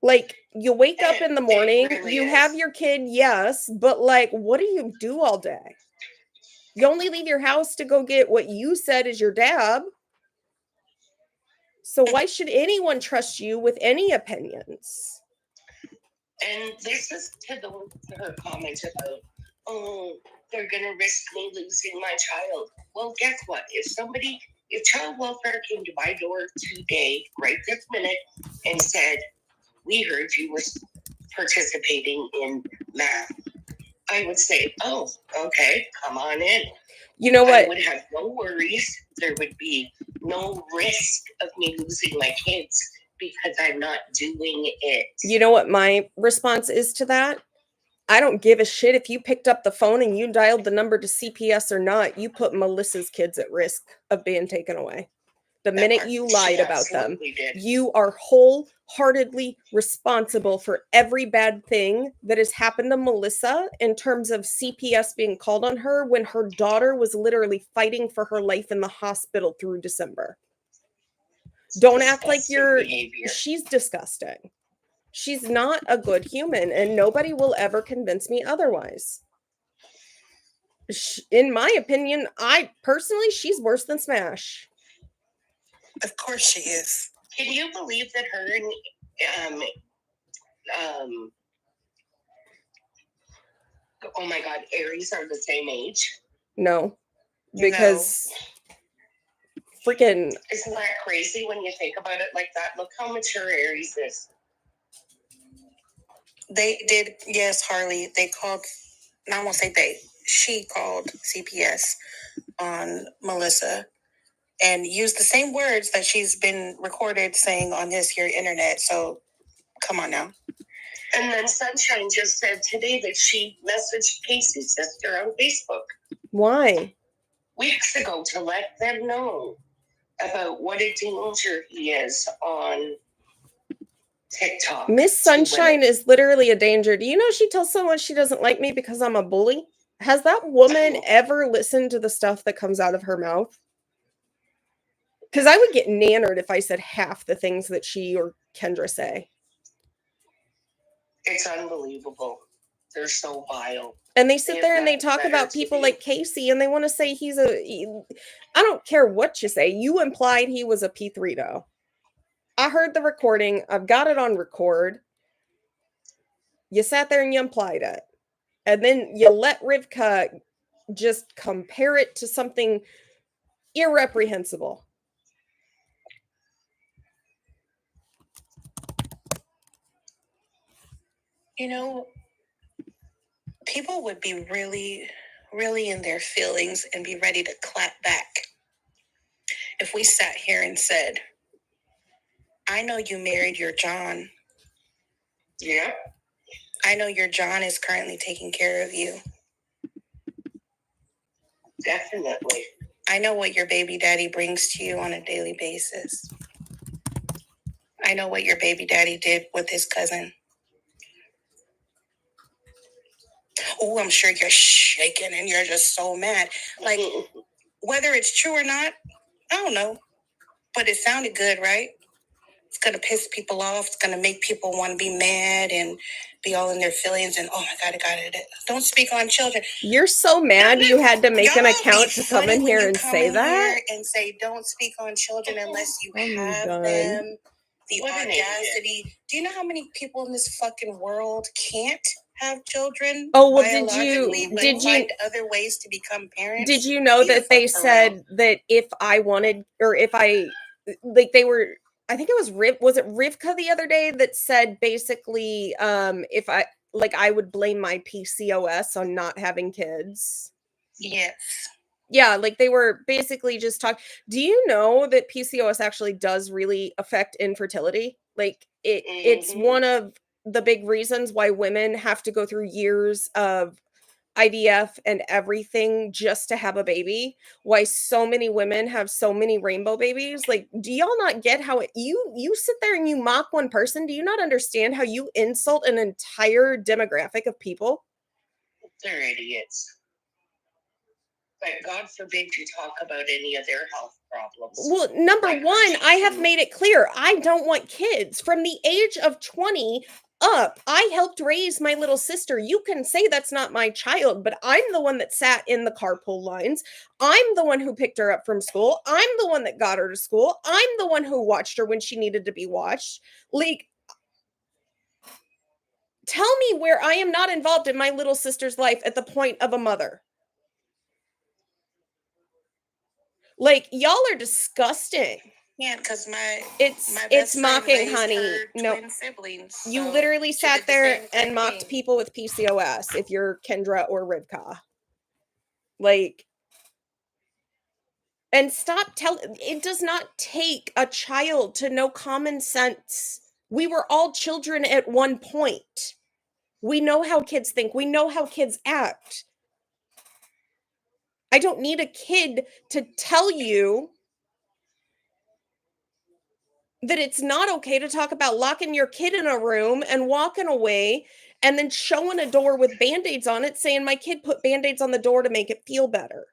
Like, you wake up in the morning, really you is. have your kid, yes, but like, what do you do all day? You only leave your house to go get what you said is your dab. So why should anyone trust you with any opinions? And this is to her comment about, oh, they're gonna risk me losing my child. Well, guess what? If child welfare came to my door today, right this minute, and said, we heard you were participating in math, I would say, oh, okay, come on in. You know what? I would have no worries. There would be no risk of me losing my kids because I'm not doing it. You know what my response is to that? I don't give a shit if you picked up the phone and you dialed the number to CPS or not. You put Melissa's kids at risk of being taken away. The minute you lied about them, you are wholeheartedly responsible for every bad thing that has happened to Melissa in terms of CPS being called on her when her daughter was literally fighting for her life in the hospital through December. Don't act like she's disgusting. She's not a good human, and nobody will ever convince me otherwise. In my opinion, she's worse than Smash. Of course she is. Can you believe that her and oh my God, Aries are the same age? No, because freaking, isn't that crazy when you think about it like that? Look how mature Aries is. They did, yes, Harley. They called. I won't say they. She called CPS on Melissa and used the same words that she's been recorded saying on your internet. So, come on now. And then Sunshine just said today that she messaged Casey's sister on Facebook. Why? Weeks ago to let them know about what a danger he is on TikTok. Miss Sunshine is literally a danger. Do you know she tells someone she doesn't like me because I'm a bully? Has that woman ever listened to the stuff that comes out of her mouth? Because I would get nannered if I said half the things that she or Kendra say. It's unbelievable. They're so vile. And they sit there and they talk about people like Casey and they want to say I don't care what you say. You implied he was a P3 I heard the recording. I've got it on record. You sat there and you implied it. And then you let Rivka just compare it to something irreprehensible. You know, people would be really, really in their feelings and be ready to clap back if we sat here and said, I know you married your John. Yeah. I know your John is currently taking care of you. Definitely. I know what your baby daddy brings to you on a daily basis. I know what your baby daddy did with his cousin. Oh, I'm sure you're shaking and you're just so mad. Like, whether it's true or not, I don't know. But it sounded good, right? It's going to piss people off. It's going to make people want to be mad and be all in their feelings. And, oh, my God, I got it. Don't speak on children. You're so mad you had to make an account to come in here and say that? And say, don't speak on children unless you have them. The audacity. Do you know how many people in this fucking world can't have children? Oh, well, did you find other ways to become parents? Did you know that they said that if I wanted, or if I, like, they were, I think it was Rivka the other day that said basically, if I would blame my PCOS on not having kids. Yes. Yeah, like they were basically just talking. Do you know that PCOS actually does really affect infertility? Like it's one of the big reasons why women have to go through years of IVF and everything just to have a baby, why so many women have so many rainbow babies. Like, do y'all not get how you sit there and you mock one person? Do you not understand how you insult an entire demographic of people? They're idiots. But God forbid you talk about any of their health problems. Well, number Like, one, I have made it clear I don't want kids. From the age of 20 up, I helped raise my little sister. You can say that's not my child, but I'm the one that sat in the carpool lines. I'm the one who picked her up from school. I'm the one that got her to school. I'm the one who watched her when she needed to be watched. Like, tell me where I am not involved in my little sister's life at the point of a mother. Like, y'all are disgusting. Yeah, because my It's best friend mocking, raised honey. her No, twin siblings. you so literally she sat did the there same and mocked thing. people with PCOS if you're Kendra or Rivka. Like, and stop telling, it does not take a child to know common sense. We were all children at one point. We know how kids think. We know how kids act. I don't need a kid to tell you that it's not okay to talk about locking your kid in a room and walking away and then showing a door with Band-Aids on it saying my kid put Band-Aids on the door to make it feel better.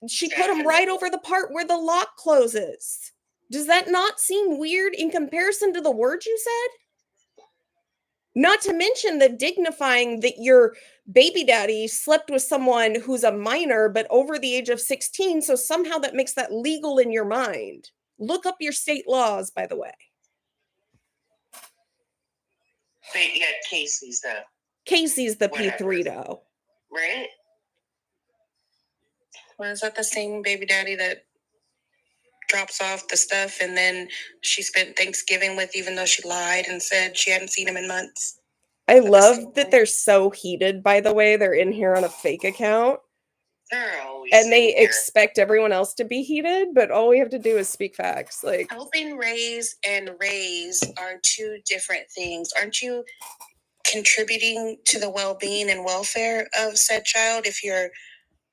She put them right over the part where the lock closes. Does that not seem weird in comparison to the words you said? Not to mention the dignifying that your baby daddy slept with someone who's a minor but over the age of 16, so somehow that makes that legal in your mind. Look up your state laws, by the way. But yet Casey's the Whatever. P3, right? Well, is that the same baby daddy that drops off the stuff and then she spent Thanksgiving with, even though she lied and said she hadn't seen him in months? I love that they're so heated, by the way. They're in here on a fake account. They're always and they here. expect everyone else to be heated, but all we have to do is speak facts. Like, helping raise and raise are two different things. Aren't you contributing to the well-being and welfare of said child if you're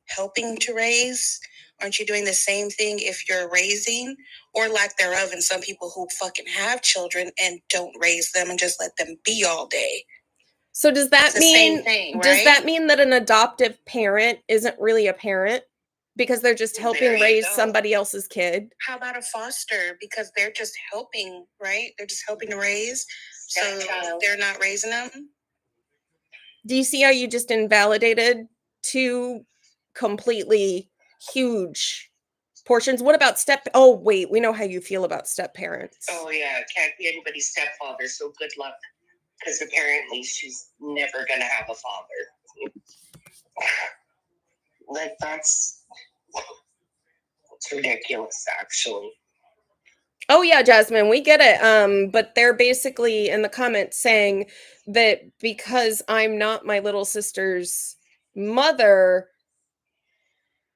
helping to raise? Aren't you doing the same thing if you're raising, or lack thereof, and some people who fucking have children and don't raise them and just let them be all day? so does that It's the mean same thing, does right? that mean that an adoptive parent isn't really a parent because they're just helping There you raise go. somebody else's kid? How about a foster? Because they're just helping, right? They're just helping to raise, so they're not raising them. Do you see how you just invalidated two completely huge portions? What about oh wait, we know how you feel about step parents. Oh yeah, can't be anybody's stepfather, so good luck. Because apparently she's never gonna have a father. Like that's ridiculous, actually. Oh yeah, Jasmine, we get it. But they're basically in the comments saying that because I'm not my little sister's mother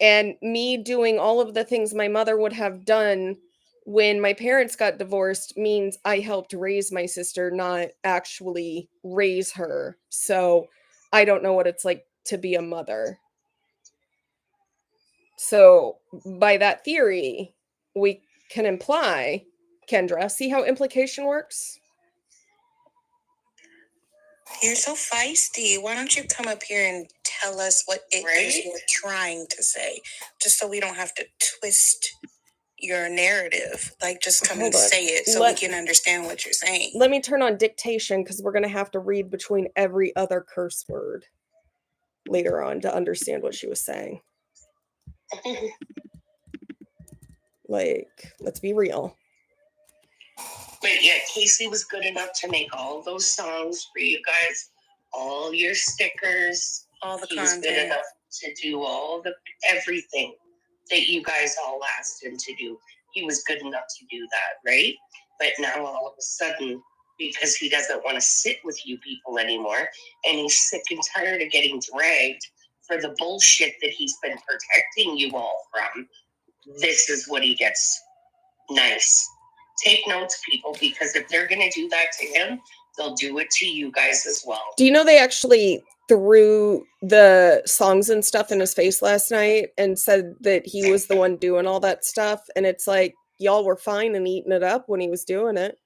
and me doing all of the things my mother would have done when my parents got divorced means I helped raise my sister, not actually raise her. So I don't know what it's like to be a mother. So by that theory, we can imply, Kendra, see how implication works? You're so feisty. Why don't you come up here and tell us what it is you're trying to say? Just so we don't have to twist your narrative. Like, just come and say it so we can understand what you're saying. Let me turn on dictation because we're going to have to read between every other curse word later on to understand what she was saying. Like, let's be real. But yet Casey was good enough to make all those songs for you guys, all your stickers, all the content. He was good enough to do all the everything that you guys all asked him to do. He was good enough to do that, right? But now all of a sudden, because he doesn't want to sit with you people anymore, and he's sick and tired of getting dragged for the bullshit that he's been protecting you all from, this is what he gets. Nice. Take notes, people, because if they're going to do that to him, they'll do it to you guys as well. Do you know they actually threw the songs and stuff in his face last night and said that he was the one doing all that stuff? And it's like, y'all were fine and eating it up when he was doing it.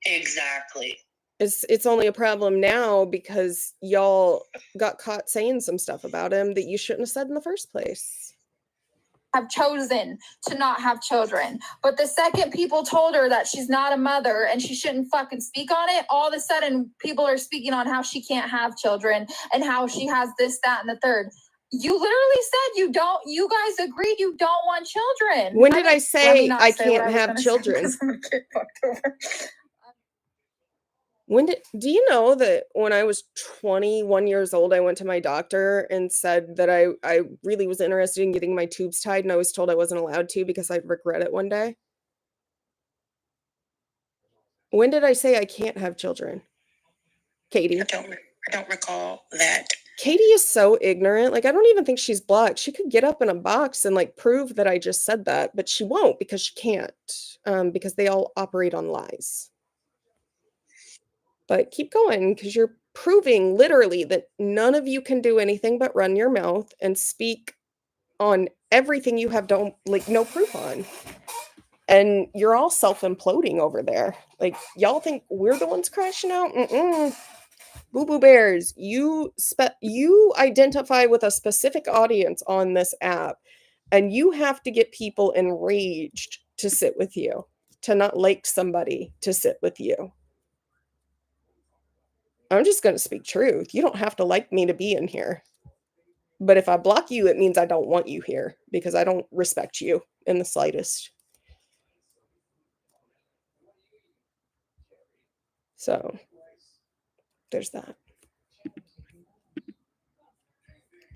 Exactly. It's only a problem now because y'all got caught saying some stuff about him that you shouldn't have said in the first place. Have chosen to not have children. But the second people told her that she's not a mother and she shouldn't fucking speak on it, all of a sudden people are speaking on how she can't have children and how she has this, that, and the third. You literally said you guys agreed you don't want children. When did I say I can't have children? Do you know that when I was 21 years old, I went to my doctor and said that I really was interested in getting my tubes tied, and I was told I wasn't allowed to because I'd regret it one day? When did I say I can't have children? Katie? I don't recall that. Katie is so ignorant. Like, I don't even think she's blocked. She could get up in a box and like prove that I just said that, but she won't because she can't, because they all operate on lies. But keep going, because you're proving literally that none of you can do anything but run your mouth and speak on everything you have no proof on. And you're all self-imploding over there. Like, y'all think we're the ones crashing out? Boo-boo bears, you identify with a specific audience on this app, and you have to get people enraged to sit with you, to not like somebody to sit with you. I'm just going to speak truth. You don't have to like me to be in here. But if I block you, it means I don't want you here because I don't respect you in the slightest. So, there's that.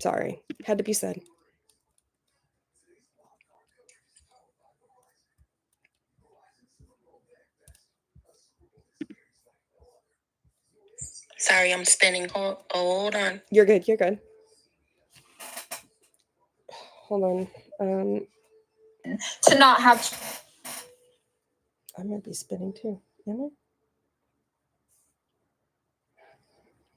Sorry. Had to be said. Sorry, I'm spinning. Hold on. You're good. You're good. Hold on. To not have. I might be spinning too. Am I?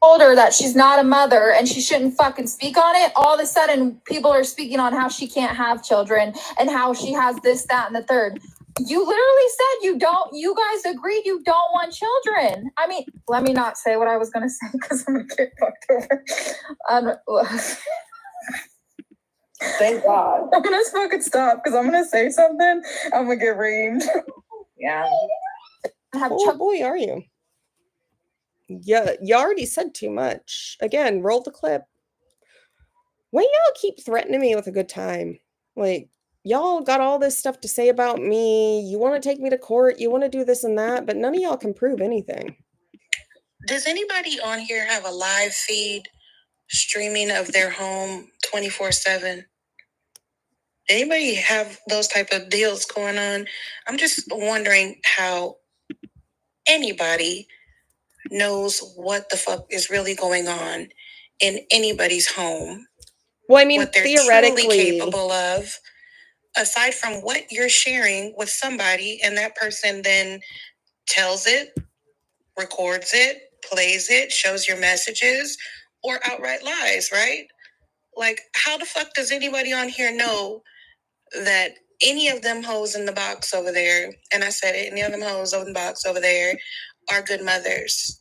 Told her that she's not a mother and she shouldn't fucking speak on it. All of a sudden people are speaking on how she can't have children and how she has this, that, and the third. You literally said you guys agreed you don't want children. I mean, let me not say what I was going to say because I'm going to get fucked over. Thank God. I'm going to fucking stop because I'm going to say something. I'm going to get reamed. Yeah. Oh boy, are you? Yeah, you already said too much. Again, roll the clip. Why y'all keep threatening me with a good time? Like, y'all got all this stuff to say about me. You want to take me to court. You want to do this and that, but none of y'all can prove anything. Does anybody on here have a live feed streaming of their home 24/7? Anybody have those type of deals going on? I'm just wondering how anybody knows what the fuck is really going on in anybody's home. Well, I mean, what they're theoretically truly capable of, aside from what you're sharing with somebody, and that person then tells it, records it, plays it, shows your messages, or outright lies, right? Like, how the fuck does anybody on here know that any of them hoes in the box over there, and I said it, any of them hoes in the box over there are good mothers?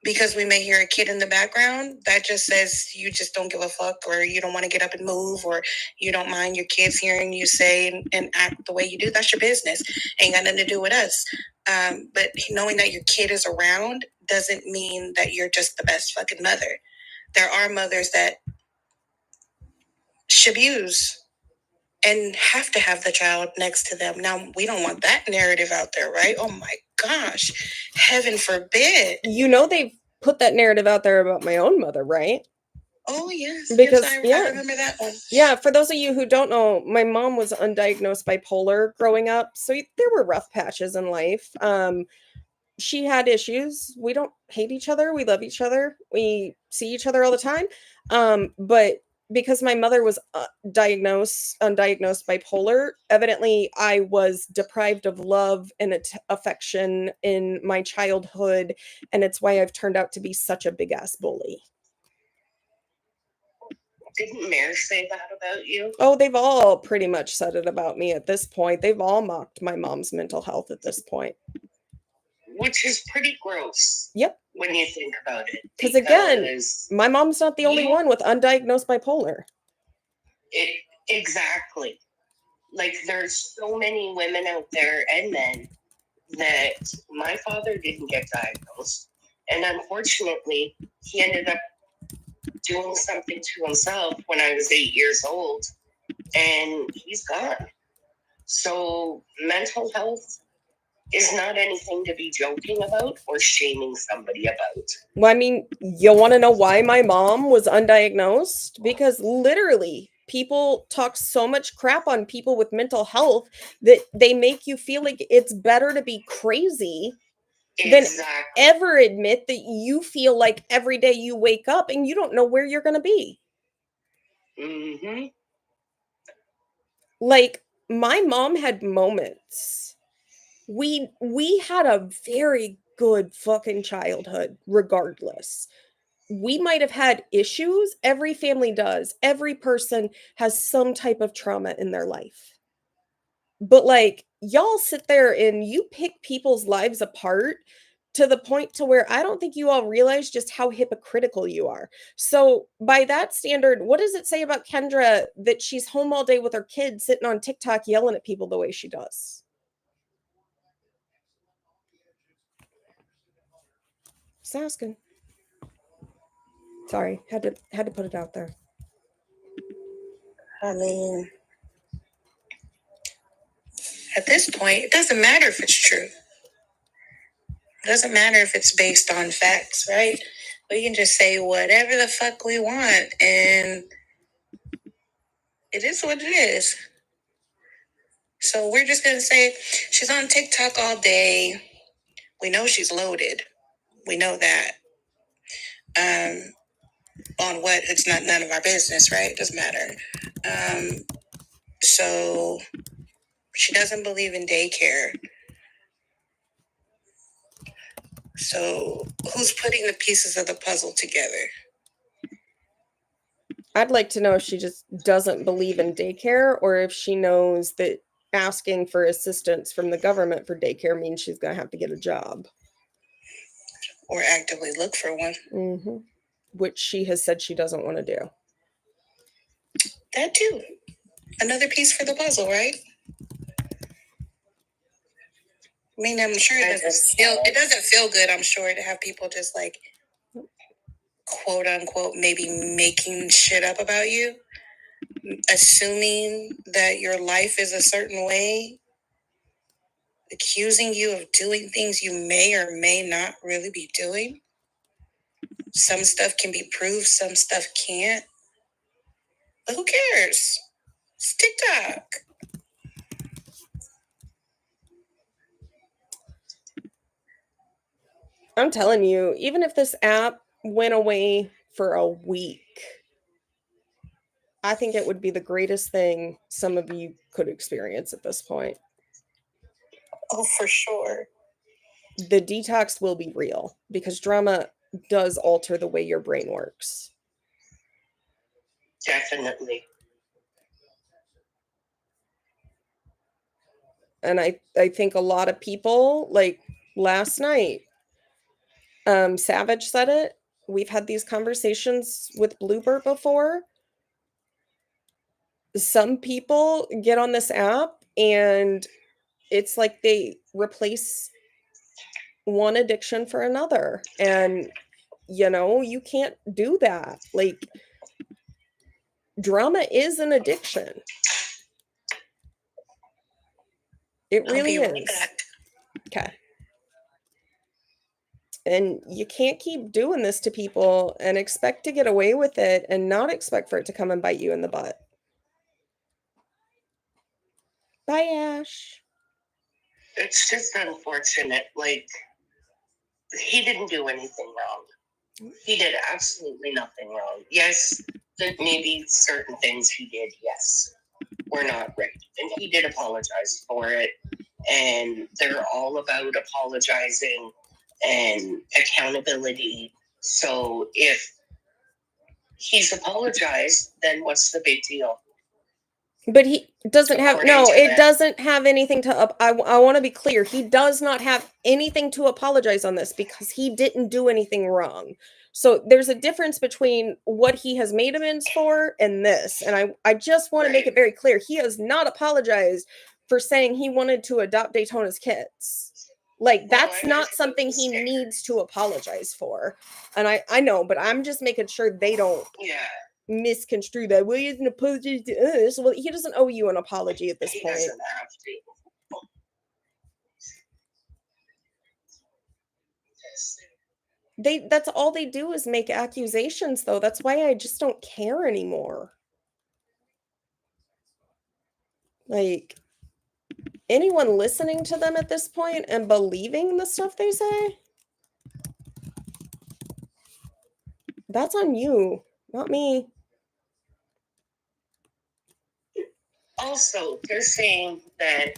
Because we may hear a kid in the background, that just says you just don't give a fuck, or you don't want to get up and move, or you don't mind your kids hearing you say and act the way you do. That's your business. Ain't got nothing to do with us. But knowing that your kid is around doesn't mean that you're just the best fucking mother. There are mothers that abuse and have to have the child next to them. Now, we don't want that narrative out there, right? Oh my gosh, heaven forbid. You know, they've put that narrative out there about my own mother, right? Oh, yes. Because, I remember that one. Yeah, for those of you who don't know, my mom was undiagnosed bipolar growing up, so there were rough patches in life. She had issues. We don't hate each other. We love each other. We see each other all the time. But because my mother was undiagnosed bipolar, evidently I was deprived of love and affection in my childhood, and it's why I've turned out to be such a big ass bully. Didn't Mayor say that about you? Oh, they've all pretty much said it about me at this point. They've all mocked my mom's mental health at this point. Which is pretty gross. Yep. When you think about it. Because again, my mom's not the only one with undiagnosed bipolar. Exactly. Like, there's so many women out there and men that my father didn't get diagnosed. And unfortunately, he ended up doing something to himself when I was 8 years old, and he's gone. So mental health is not anything to be joking about or shaming somebody about. Well, I mean, you want to know why my mom was undiagnosed? Because literally, people talk so much crap on people with mental health that they make you feel like it's better to be crazy than ever admit that you feel like every day you wake up and you don't know where you're going to be. Mm-hmm. Like, my mom had moments. We had a very good fucking childhood, regardless. We might have had issues. Every family does. Every person has some type of trauma in their life. But like, y'all sit there and you pick people's lives apart to the point to where I don't think you all realize just how hypocritical you are. So by that standard, what does it say about Kendra that she's home all day with her kids sitting on TikTok yelling at people the way she does? Just asking. Sorry, had to put it out there. I mean, at this point, it doesn't matter if it's true. It doesn't matter if it's based on facts, right? We can just say whatever the fuck we want, and it is what it is. So we're just gonna say she's on TikTok all day. We know she's loaded. We know that. On what? It's not none of our business, right? It doesn't matter. So she doesn't believe in daycare. So who's putting the pieces of the puzzle together? I'd like to know if she just doesn't believe in daycare or if she knows that asking for assistance from the government for daycare means she's going to have to get a job. Or actively look for one. Mm-hmm. Which she has said she doesn't want to do. That too. Another piece for the puzzle, right? I mean, I'm sure it doesn't feel good, I'm sure, to have people just like, quote unquote, maybe making shit up about you, assuming that your life is a certain way, accusing you of doing things you may or may not really be doing. Some stuff can be proved, some stuff can't. But who cares? It's TikTok. I'm telling you, even if this app went away for a week, I think it would be the greatest thing some of you could experience at this point. Oh, for sure. The detox will be real because drama does alter the way your brain works. Definitely. And I think a lot of people, like last night, Savage said it. We've had these conversations with Bluebird before. Some people get on this app and it's like they replace one addiction for another. And, you know, you can't do that. Like, drama is an addiction. It really is. Okay. And you can't keep doing this to people and expect to get away with it and not expect for it to come and bite you in the butt. Bye, Ash. It's just unfortunate. Like, he didn't do anything wrong. He did absolutely nothing wrong. Yes, that maybe certain things he did, yes, were not right. And he did apologize for it. And they're all about apologizing and accountability. So if he's apologized, then what's the big deal? But he doesn't have, According no, to it them. doesn't have anything to, I want to be clear. He does not have anything to apologize on this because he didn't do anything wrong. So there's a difference between what he has made amends for and this. And I just want to make Right. it very clear. He has not apologized for saying he wanted to adopt Daytona's kids. Like, Well, that's I not just put something the he sticker. needs to apologize for. And I know, but I'm just making sure they don't Yeah, misconstrue that. Well, he doesn't apologize to us. Well, he doesn't owe you an apology at this he point. doesn't have to. That's all they do is make accusations, though. That's why I just don't care anymore. Like, anyone listening to them at this point and believing the stuff they say, that's on you, not me. Also, they're saying that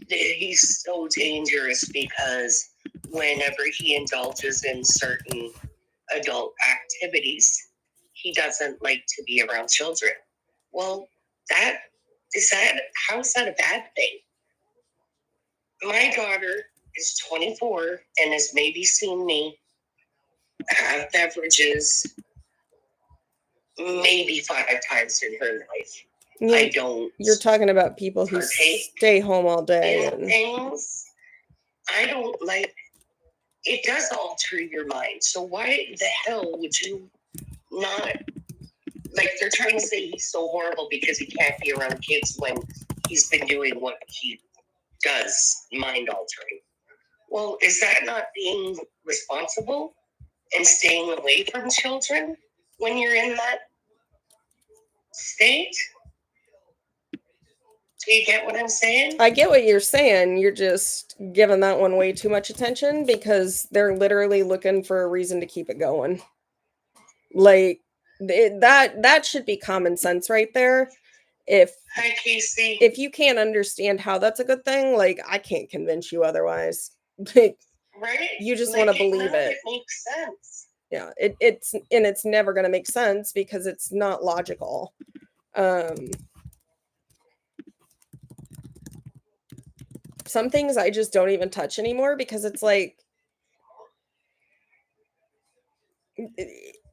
he's so dangerous because whenever he indulges in certain adult activities, he doesn't like to be around children. Well, how is that a bad thing? My daughter is 24 and has maybe seen me have beverages maybe 5 times in her life. I don't. You're talking about people who partake stay home all day in and things. I don't like. It does alter your mind. So why the hell would you not? Like, they're trying to say he's so horrible because he can't be around kids when he's been doing what he does, mind altering. Well, is that not being responsible and staying away from children when you're in that state? Do you get what I'm saying? I get what you're saying. You're just giving that one way too much attention because they're literally looking for a reason to keep it going. Like, that should be common sense right there. Hi, Casey. If you can't understand how that's a good thing, like, I can't convince you otherwise. Right? You just Like, want to believe none of it. It makes sense. Yeah, it's never going to make sense because it's not logical. Some things I just don't even touch anymore because it's like,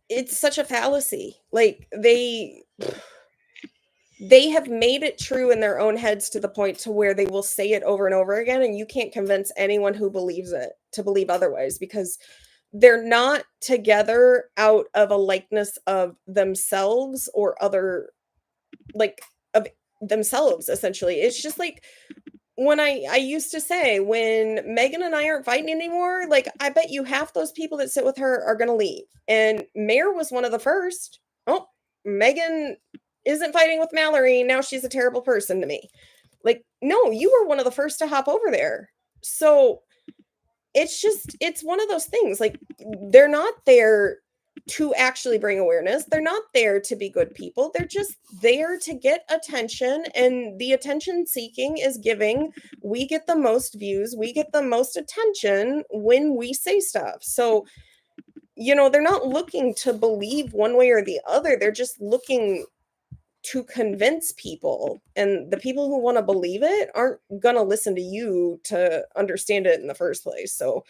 it's such a fallacy. Like, they have made it true in their own heads to the point to where they will say it over and over again, and you can't convince anyone who believes it to believe otherwise because they're not together out of a likeness of themselves or other, like, of themselves, essentially. It's just like when I used to say, when Megan and I aren't fighting anymore, like, I bet you half those people that sit with her are going to leave. And Mayor was one of the first. Oh, Megan isn't fighting with Mallory. Now she's a terrible person to me. Like, no, you were one of the first to hop over there. So it's one of those things. Like, they're not there to actually bring awareness. They're not there to be good people. They're just there to get attention, and the attention seeking is giving. We get the most views, we get the most attention when we say stuff. So, they're not looking to believe one way or the other. They're just looking to convince people, and the people who want to believe it aren't gonna listen to you to understand it in the first place. So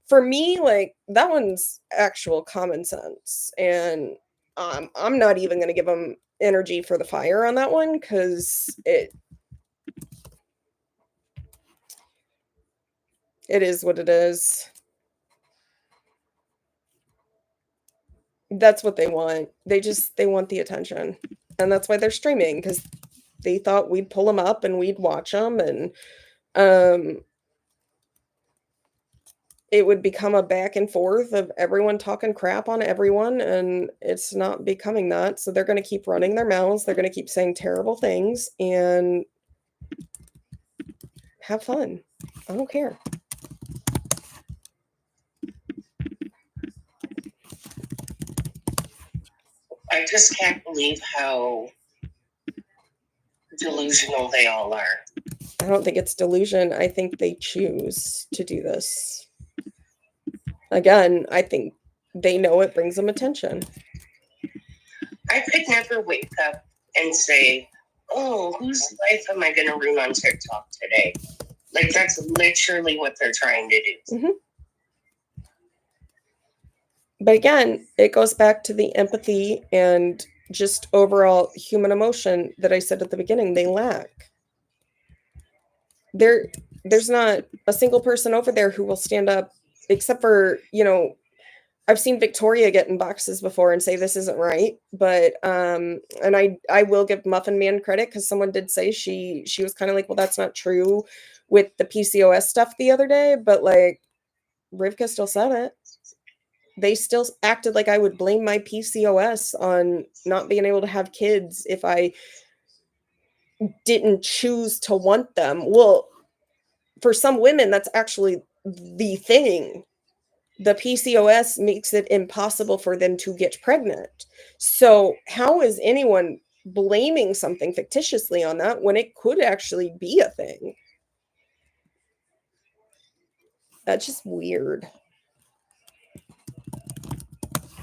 for me, like, that one's actual common sense, and I'm not even gonna give them energy for the fire on that one because it is what it is. That's what they want. They want the attention, and that's why they're streaming, because they thought we'd pull them up and we'd watch them, and it would become a back and forth of everyone talking crap on everyone, and it's not becoming that. So they're going to keep running their mouths. They're going to keep saying terrible things and have fun. I don't care. just can't believe how delusional they all are. I don't think it's delusion. I think they choose to do this. Again, I think they know it brings them attention. I could never wake up and say, oh, whose life am I going to ruin on TikTok today? Like, that's literally what they're trying to do. Mm-hmm. But again, it goes back to the empathy and just overall human emotion that I said at the beginning they lack. There's not a single person over there who will stand up, except for, I've seen Victoria get in boxes before and say this isn't right, but and I will give Muffin Man credit because someone did say she was kind of like, well, that's not true with the PCOS stuff the other day, but like Rivka still said it. They still acted like I would blame my PCOS on not being able to have kids if I didn't choose to want them. Well, for some women, that's actually the thing. The PCOS makes it impossible for them to get pregnant. So how is anyone blaming something fictitiously on that when it could actually be a thing? That's just weird.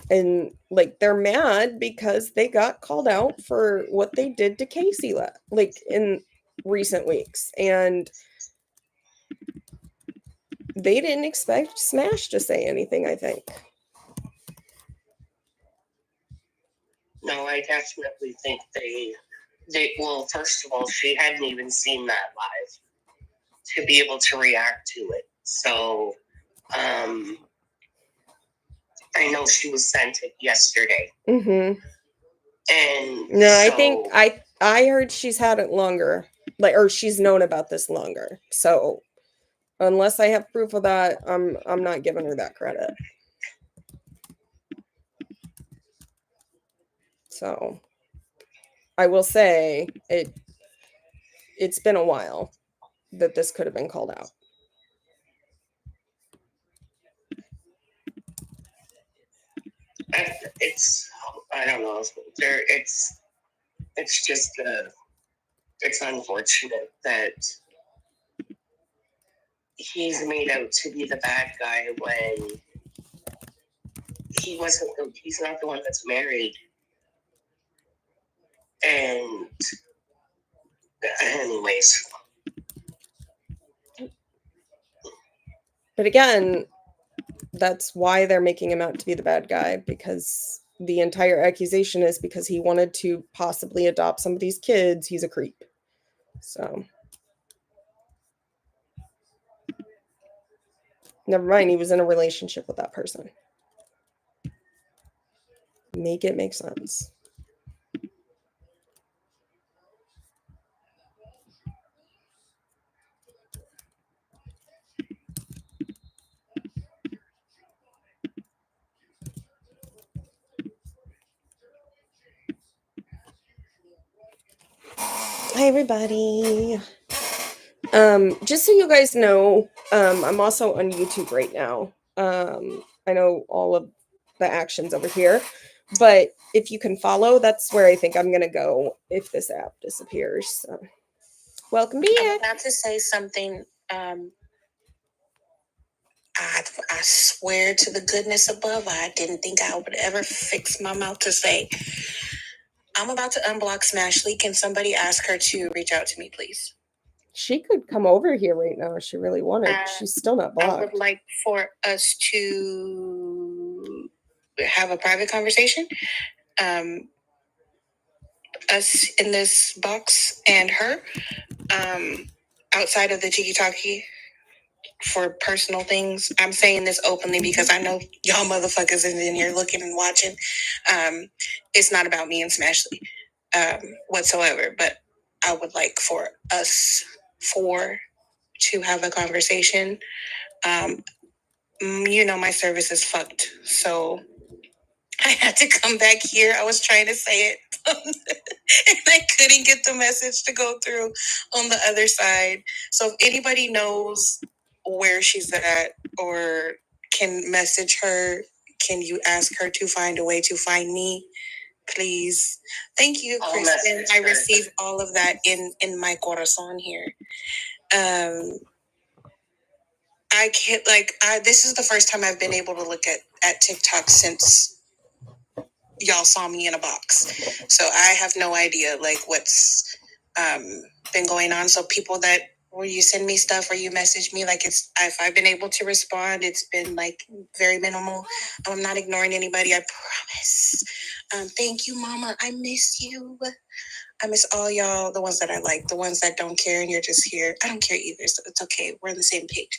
And like they're mad because they got called out for what they did to Casey like in recent weeks, and they didn't expect Smash to say anything, I think. No, I definitely think they well, first of all, she hadn't even seen that live to be able to react to it. So I know she was sent it yesterday. Mm-hmm. And no, so, I think I heard she's had it longer, or she's known about this longer. So unless I have proof of that, I'm not giving her that credit. So I will say it's been a while that this could have been called out. I don't know. It's just it's unfortunate that he's made out to be the bad guy when he's not the one that's married. And anyways. But again, that's why they're making him out to be the bad guy, because the entire accusation is because he wanted to possibly adopt somebody's kids. He's a creep. So never mind, he was in a relationship with that person. Make it make sense. Hi everybody. Just so you guys know, I'm also on YouTube right now. I know all of the actions over here, but if you can follow, that's where I think I'm gonna go if this app disappears. So, welcome back. I'm about to say something. I swear to the goodness above, I didn't think I would ever fix my mouth to say. I'm about to unblock Smashly. Can somebody ask her to reach out to me, please? She could come over here right now if she really wanted. She's still not blocked. I would like for us to have a private conversation. Us in this box and her. Outside of the tiki-talkie for personal things. I'm saying this openly because I know y'all motherfuckers is in here looking and watching. It's not about me and Smashly whatsoever, but I would like for us four to have a conversation. My service is fucked, so I had to come back here. I was trying to say it, and I couldn't get the message to go through on the other side. So if anybody knows where she's at or can message her, can you ask her to find a way to find me? please. Thank you, I'll Kristen. message I her. receive all of that in my corazon here. I can't this is the first time I've been able to look at TikTok since y'all saw me in a box. So I have no idea like what's been going on. So people that where you send me stuff or you message me, like if I've been able to respond, it's been like very minimal. I'm not ignoring anybody, I promise. Thank you, Mama. I miss you. I miss all y'all, the ones that I like, the ones that don't care and you're just here. I don't care either, so it's okay. We're on the same page.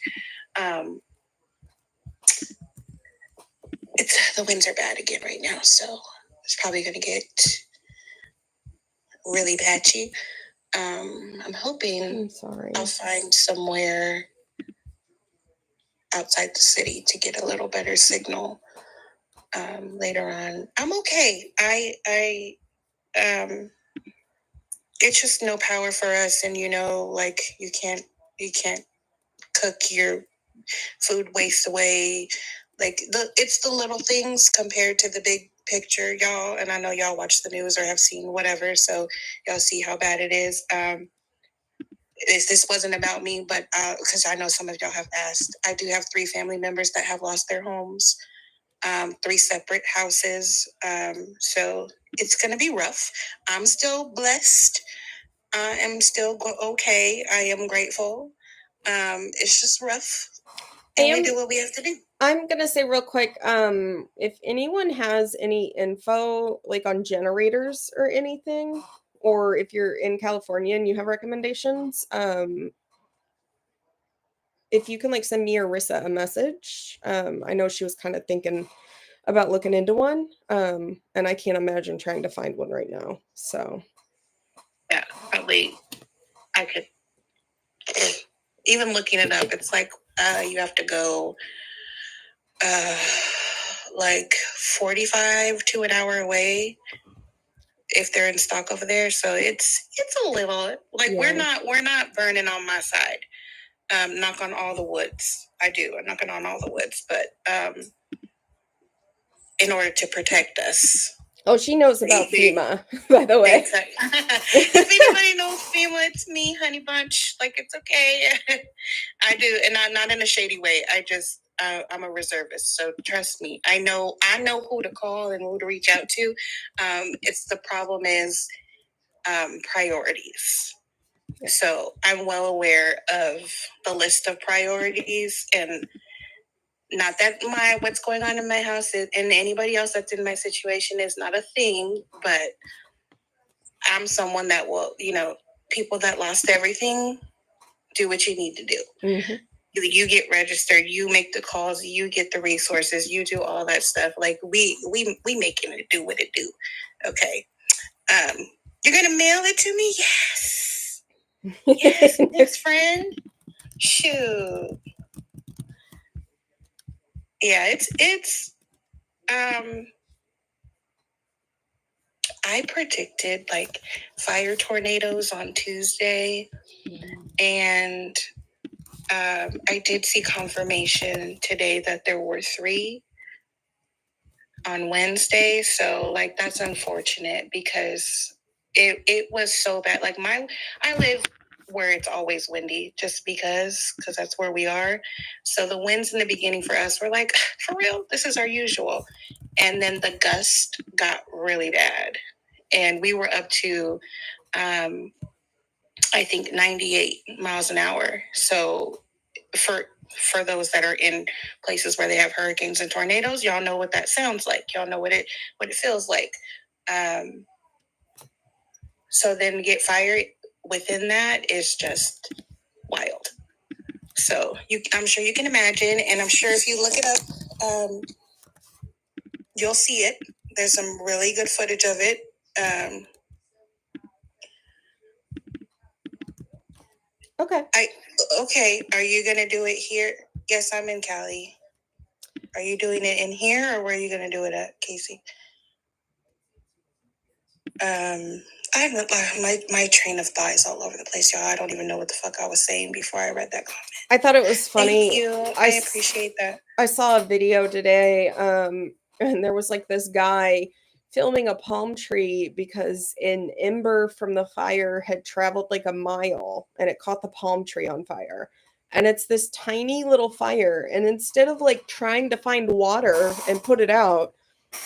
The winds are bad again right now, so it's probably gonna get really patchy. I'm hoping I'll find somewhere outside the city to get a little better signal later on. I'm okay. I it's just no power for us, and like you can't cook your food waste away. Like it's the little things compared to the big picture, y'all. And I know y'all watch the news or have seen whatever, so y'all see how bad it is. This wasn't about me, but because I know some of y'all have asked, I do have 3 family members that have lost their homes, 3 separate houses. So it's gonna be rough. I'm still blessed. I am still okay. I am grateful. It's just rough. And we do what we have to do. I'm gonna say real quick, if anyone has any info like on generators or anything, or if you're in California and you have recommendations, if you can like send me or Rissa a message. I know she was kind of thinking about looking into one, and I can't imagine trying to find one right now. So yeah, probably I could. Even looking it up, it's like you have to go like 45 to an hour away if they're in stock over there. So it's a little like we're not burning on my side. Knock on all the woods. I'm knocking on all the woods, but in order to protect us. Oh, she knows about FEMA, by the way. Exactly. If anybody knows FEMA, it's me, Honey Bunch. Like, it's okay. I do, and I'm not in a shady way. I'm a reservist, so trust me. I know who to call and who to reach out to. The problem is priorities. So I'm well aware of the list of priorities, and not that what's going on in my house and anybody else that's in my situation is not a thing, but I'm someone that will, people that lost everything, do what you need to do. Mm-hmm. You get registered, you make the calls, you get the resources, you do all that stuff. Like we making it do what it do. Okay. You're gonna mail it to me? Yes. Yes, best friend. Shoot. Yeah, it's I predicted like fire tornadoes on Tuesday, and I did see confirmation today that there were 3 on Wednesday. So like that's unfortunate because it was so bad. Like I live where it's always windy just because that's where we are. So the winds in the beginning for us were like, for real, this is our usual. And then the gust got really bad. And we were up to, I think 98 miles an hour. So for those that are in places where they have hurricanes and tornadoes, y'all know what that sounds like. Y'all know what it feels like. So then get fired within that is just wild. So I'm sure you can imagine, and I'm sure if you look it up, you'll see it. There's some really good footage of it. Okay. Are you gonna do it here? Yes, I'm in Cali. Are you doing it in here, or where are you gonna do it at, Casey? I haven't. My train of thought is all over the place, y'all. I don't even know what the fuck I was saying before I read that comment. I thought it was funny. Thank you. I appreciate that. I saw a video today, and there was like this guy filming a palm tree because an ember from the fire had traveled like a mile and it caught the palm tree on fire. And it's this tiny little fire. And instead of like trying to find water and put it out,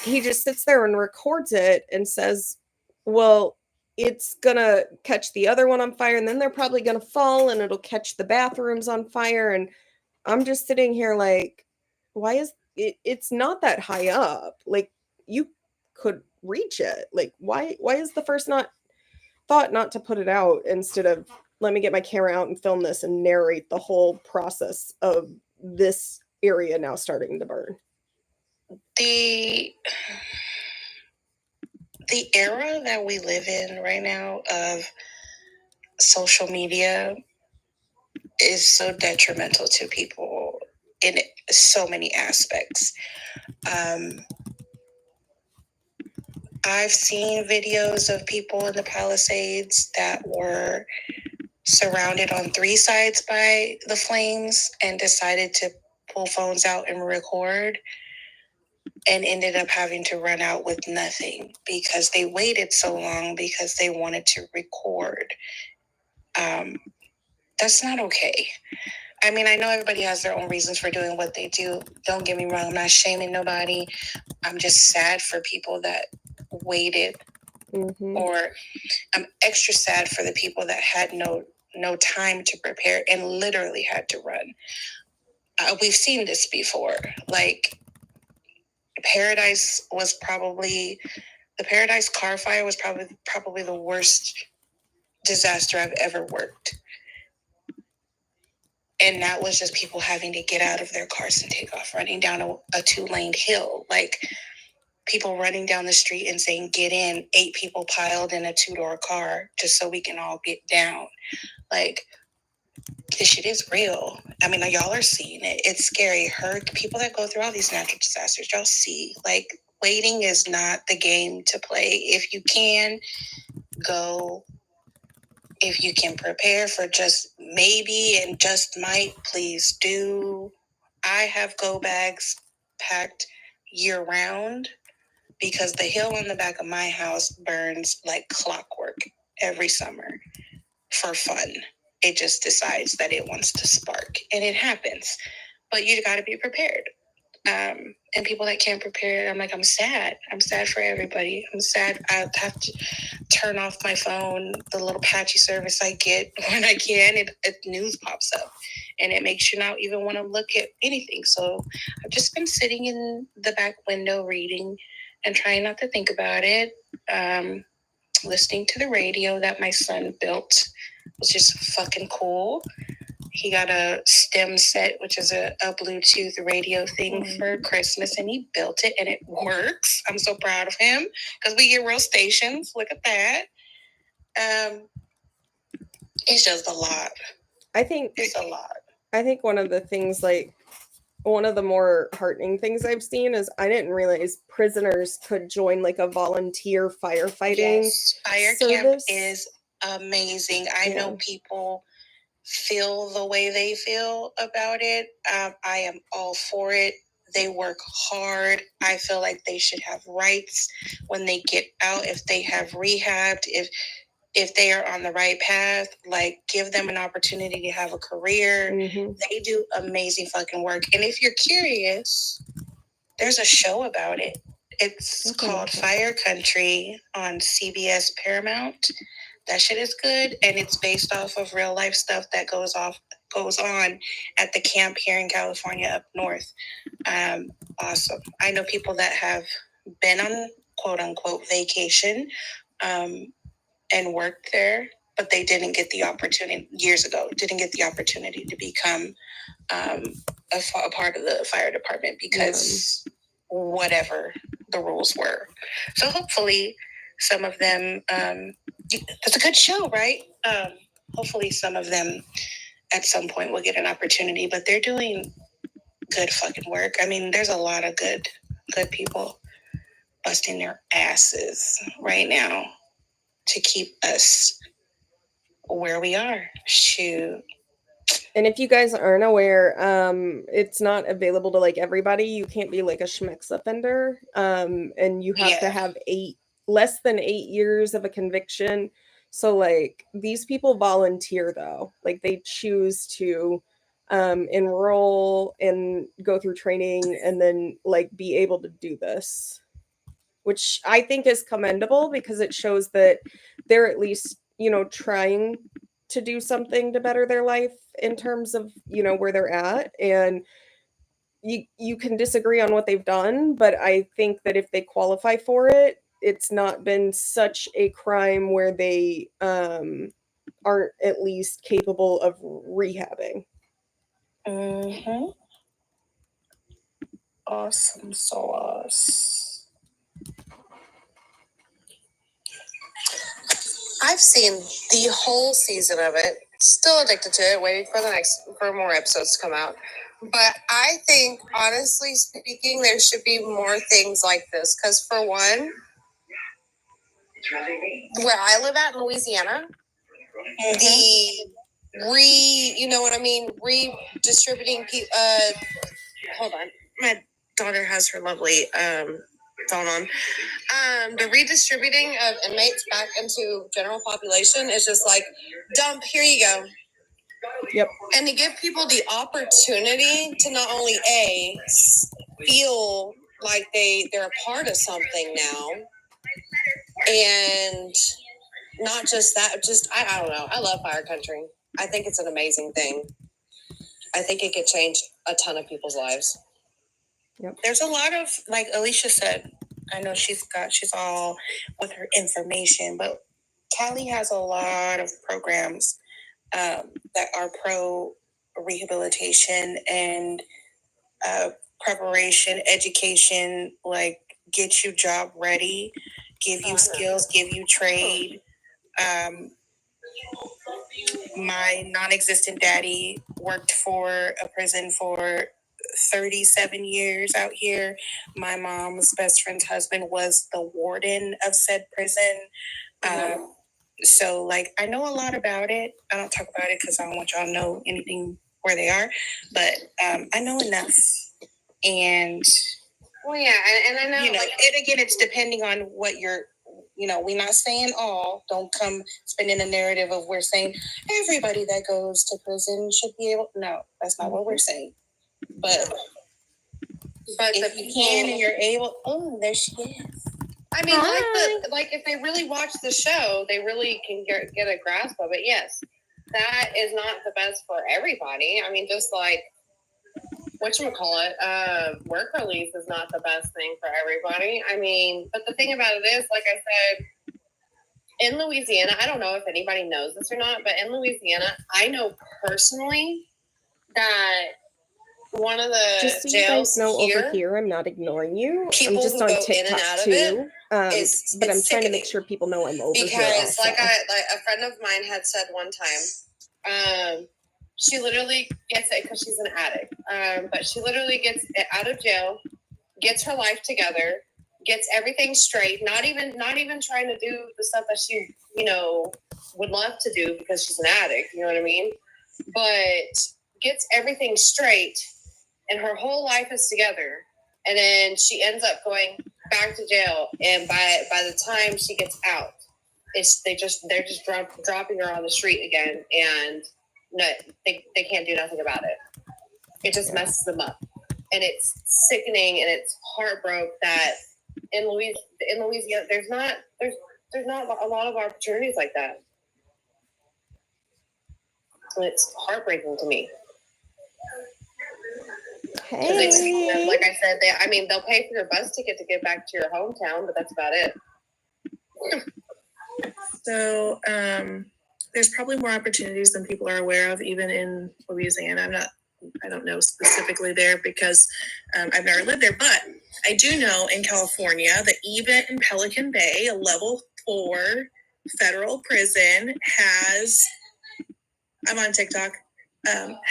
he just sits there and records it and says, well, it's gonna catch the other one on fire, and then they're probably gonna fall and it'll catch the bathrooms on fire. And I'm just sitting here like, why is it? It's not that high up. Like, you could reach it. Like, why is the first thought not to put it out instead of, let me get my camera out and film this and narrate the whole process of this area now starting to burn? The era that we live in right now of social media is so detrimental to people in so many aspects. I've seen videos of people in the Palisades that were surrounded on 3 sides by the flames and decided to pull phones out and record, and ended up having to run out with nothing because they waited so long because they wanted to record. That's not okay. I mean, I know everybody has their own reasons for doing what they do. Don't get me wrong. I'm not shaming nobody. I'm just sad for people that waited, or I'm extra sad for the people that had no time to prepare and literally had to run. We've seen this before. Like, the Paradise car fire was probably the worst disaster I've ever worked. And that was just people having to get out of their cars and take off running down a 2-lane hill. Like, people running down the street and saying, get in, 8 people piled in a 2-door car just so we can all get down. Like, this shit is real. I mean, y'all are seeing it. It's scary. People that go through all these natural disasters, y'all see, like, waiting is not the game to play. If you can, go. If you can prepare for just maybe and just might, please do. I have go bags packed year round because the hill on the back of my house burns like clockwork every summer for fun. It just decides that it wants to spark, and it happens. But you got to be prepared. And people that can't prepare, I'm sad. I'm sad for everybody. I'm sad. I have to turn off my phone, the little patchy service I get when I can. It news pops up, and it makes you not even want to look at anything. So I've just been sitting in the back window reading and trying not to think about it. Listening to the radio that my son built was just fucking cool. He got a STEM set, which is a Bluetooth radio thing for Christmas, and he built it, and it works. I'm so proud of him because we get real stations. Look at that. It's just a lot. It's a lot. I think one of the things, like, one of the more heartening things I've seen is I didn't realize prisoners could join like a volunteer firefighting Fire camp is amazing. I know people feel the way they feel about it. I am all for it. They work hard. I feel like they should have rights when they get out. If they have rehabbed, if they are on the right path, like, give them an opportunity to have a career. They do amazing fucking work. And if you're curious, there's a show about it. It's called Fire Country on CBS Paramount. That shit is good, and it's based off of real life stuff that goes on at the camp here in California up north. Awesome. I know people that have been on quote unquote vacation and worked there, but they didn't get the opportunity years ago. Didn't get the opportunity to become a part of the fire department because whatever the rules were. So hopefully some of them, it's a good show, right? Hopefully some of them at some point will get an opportunity, but they're doing good fucking work. I mean, there's a lot of good people busting their asses right now to keep us where we are. Shoot. And if you guys aren't aware, it's not available to like everybody. You can't be like a schmex offender. And you have to Yeah. have less than 8 years of a conviction. So like these people volunteer though. Like they choose to enroll and go through training and then like be able to do this, which I think is commendable because it shows that they're at least, trying to do something to better their life in terms of, where they're at. And you can disagree on what they've done, but I think that if they qualify for it, it's not been such a crime where they aren't at least capable of rehabbing. Mm-hmm. Awesome sauce. I've seen the whole season of it. Still addicted to it, waiting for more episodes to come out. But I think, honestly speaking, there should be more things like this. Because for one, where I live at in Louisiana, redistributing people. Hold on, my daughter has her lovely phone on. The redistributing of inmates back into general population is just like, dump, here you go. Yep. And to give people the opportunity to not only feel like they're a part of something now, and not just that, I don't know. I love Fire Country. I think it's an amazing thing. I think it could change a ton of people's lives. Yep. There's a lot of, like Alicia said, I know she's all with her information, but Callie has a lot of programs that are pro rehabilitation and preparation, education, like get you job ready, give you skills, give you trade. My non-existent daddy worked for a prison for 37 years out here. My mom's best friend's husband was the warden of said prison. So, like, I know a lot about it. I don't talk about it because I don't want y'all to know anything where they are. But I know enough. And, well, yeah, and I know, and again, it's depending on what you're, we're not saying all. Don't come spinning a narrative of we're saying everybody that goes to prison should be able. No, that's not what we're saying. But if you can and you're able, there she is. I mean, like if they really watch the show, they really can get a grasp of it. Yes, that is not the best for everybody. I mean, just like work release is not the best thing for everybody. I mean, but the thing about it is, like I said, in Louisiana, I don't know if anybody knows this or not, but in Louisiana, I know personally that one of the just so you jails guys know, here, over here, I'm not ignoring you. people I'm just who on go in TikTok and out of too. But I'm trying to sickening. make sure people know I'm over here. Because Also. like a friend of mine had said one time, she literally gets it because she's an addict. But she literally gets out of jail, gets her life together, gets everything straight, not even trying to do the stuff that she, would love to do because she's an addict, you know what I mean? But gets everything straight and her whole life is together. And then she ends up going back to jail. And by the time she gets out, they're just dropping her on the street again. And no, they can't do nothing about it. It just messes them up. And it's sickening and it's heartbroken that in Louisiana, there's not a lot of opportunities like that. And it's heartbreaking to me. Hey. Like I said, they'll pay for your bus ticket to get back to your hometown, but that's about it. So there's probably more opportunities than people are aware of, even in Louisiana. I don't know specifically there because I've never lived there, but I do know in California that even in Pelican Bay, a level 4 federal prison has, I'm on TikTok,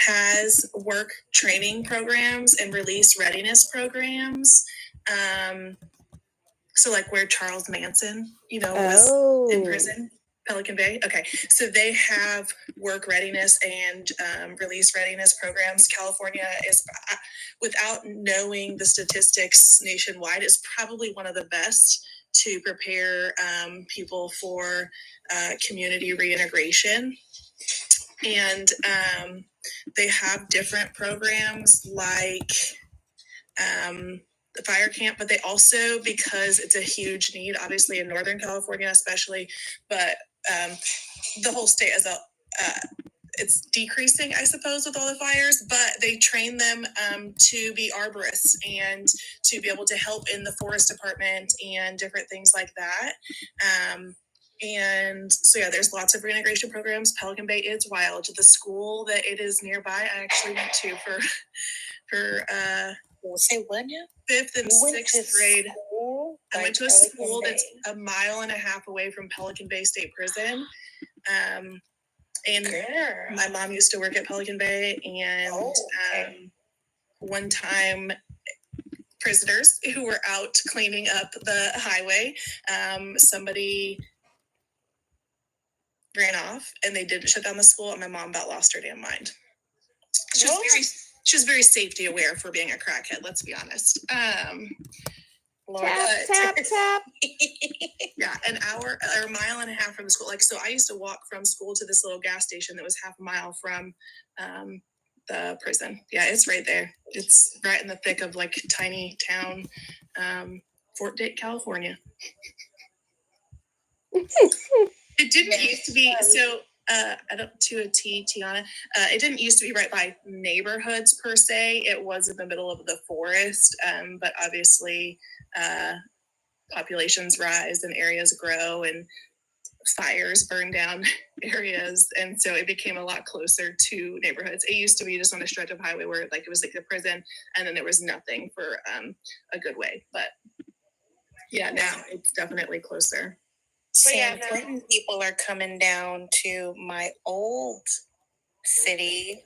has work training programs and release readiness programs. So like where Charles Manson, was in prison, Pelican Bay? Okay. So they have work readiness and release readiness programs. California is, without knowing the statistics nationwide, is probably one of the best to prepare people for community reintegration. And they have different programs like the fire camp, but they also, because it's a huge need, obviously in Northern California especially, but the whole state as a it's decreasing, I suppose, with all the fires, but they train them to be arborists and to be able to help in the forest department and different things like that. And so, yeah, there's lots of reintegration programs. Pelican Bay is wild. The school that it is nearby, I actually went to for say what now? 5th and 6th grade. I went to a Pelican school Bay. that's a mile and a half away from Pelican Bay State Prison. And Girl. my mom used to work at Pelican Bay, and one time prisoners who were out cleaning up the highway, somebody ran off and they didn't shut down the school, and my mom about lost her damn mind. She was very safety aware for being a crackhead, let's be honest. Tap, tap, tap. Yeah, an hour or a mile and a half from the school. Like, so I used to walk from school to this little gas station that was half a mile from the prison. Yeah, it's right there. It's right in the thick of like tiny town, Fort Dix, California. It didn't used to be so. I don't to a T, Tiana. It didn't used to be right by neighborhoods per se. It was in the middle of the forest, but obviously populations rise and areas grow and fires burn down areas, and so it became a lot closer to neighborhoods. It used to be just on a stretch of highway where like it was like the prison, and then there was nothing for a good way. But yeah, now it's definitely closer. San Quentin people are coming down to my old city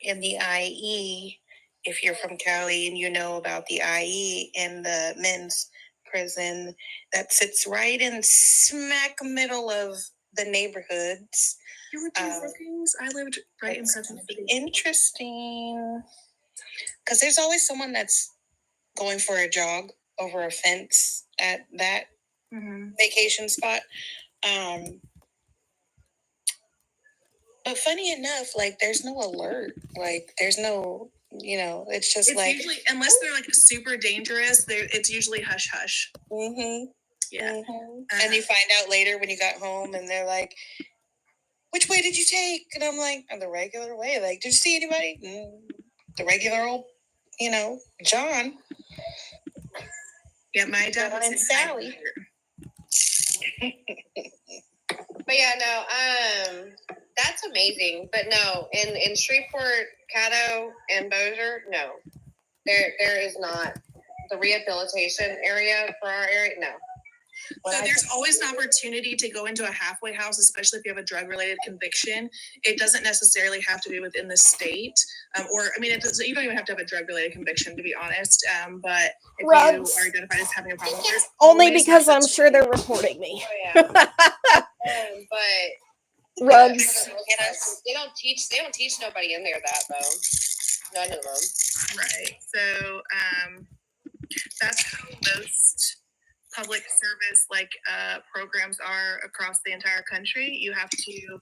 in the IE. If you're from Cali and you know about the IE and the men's prison that sits right in smack middle of the neighborhoods. You were doing Brookings? I lived right in Central City. Interesting. Because there's always someone that's going for a jog over a fence at that vacation spot. But funny enough, like there's no alert. Like there's no, it's just like usually, unless they're like super dangerous, it's usually hush hush. Yeah. And you find out later when you got home and they're like, which way did you take? And I'm like, the regular way. Like, did you see anybody? The regular old, John. Yeah, my dad John and Sally. But yeah, no, that's amazing. But no, in Shreveport, Caddo, and Bossier, no, there is not the rehabilitation area for our area. No. So there's always an opportunity to go into a halfway house, especially if you have a drug-related conviction. It doesn't necessarily have to be within the state, you don't even have to have a drug-related conviction, to be honest. But if you are identified as having a problem, there's only because I'm sure they're reporting me. Oh, yeah. But Rugs. They don't teach nobody in there that though. None of them. Right. So that's how most public service programs are across the entire country. You have to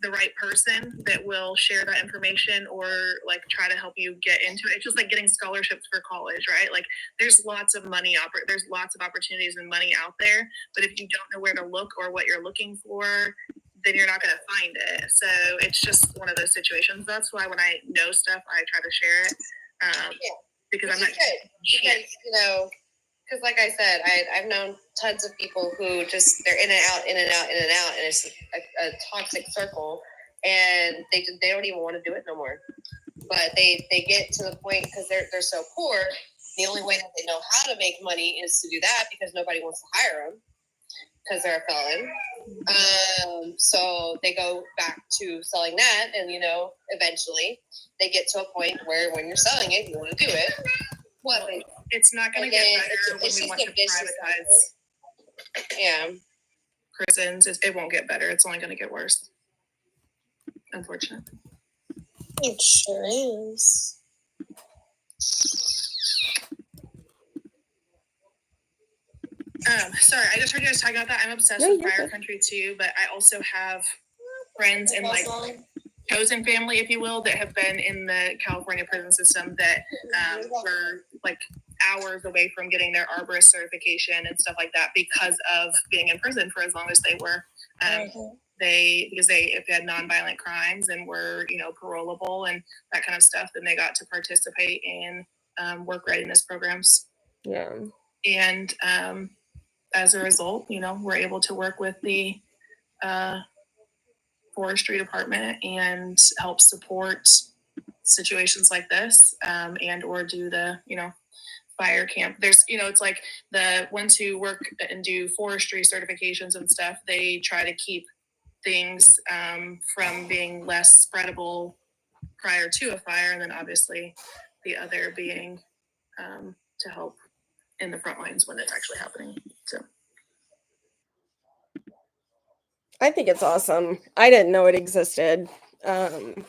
the right person that will share that information or try to help you get into it. It's just like getting scholarships for college, right? Like there's lots of money there's lots of opportunities and money out there, but if you don't know where to look or what you're looking for, then you're not going to find it. So it's just one of those situations. That's why when I know stuff, I try to share it. Because I'm not because like I said, I've known tons of people who just they're in and out, and it's a toxic circle, and they don't even want to do it no more. But they get to the point because they're so poor. The only way that they know how to make money is to do that because nobody wants to hire them because they're a felon. So they go back to selling that, and eventually they get to a point where when you're selling it, you want to do it. It's not going to get better when we want to privatize Yeah. Prisons, it won't get better. It's only going to get worse. Unfortunately. It sure is. Sorry, I just heard you guys talking about that. I'm obsessed with fire country too, but I also have friends in like chosen family, if you will, that have been in the California prison system that were like hours away from getting their arborist certification and stuff like that because of being in prison for as long as they were. If they had nonviolent crimes and were, parolable and that kind of stuff, then they got to participate in work readiness programs. Yeah. And as a result, we're able to work with the forestry department and help support situations like this, and or do the, fire camp. There's, it's like the ones who work and do forestry certifications and stuff, they try to keep things from being less spreadable prior to a fire, and then obviously the other being to help in the front lines when it's actually happening. So I think it's awesome. I didn't know it existed. And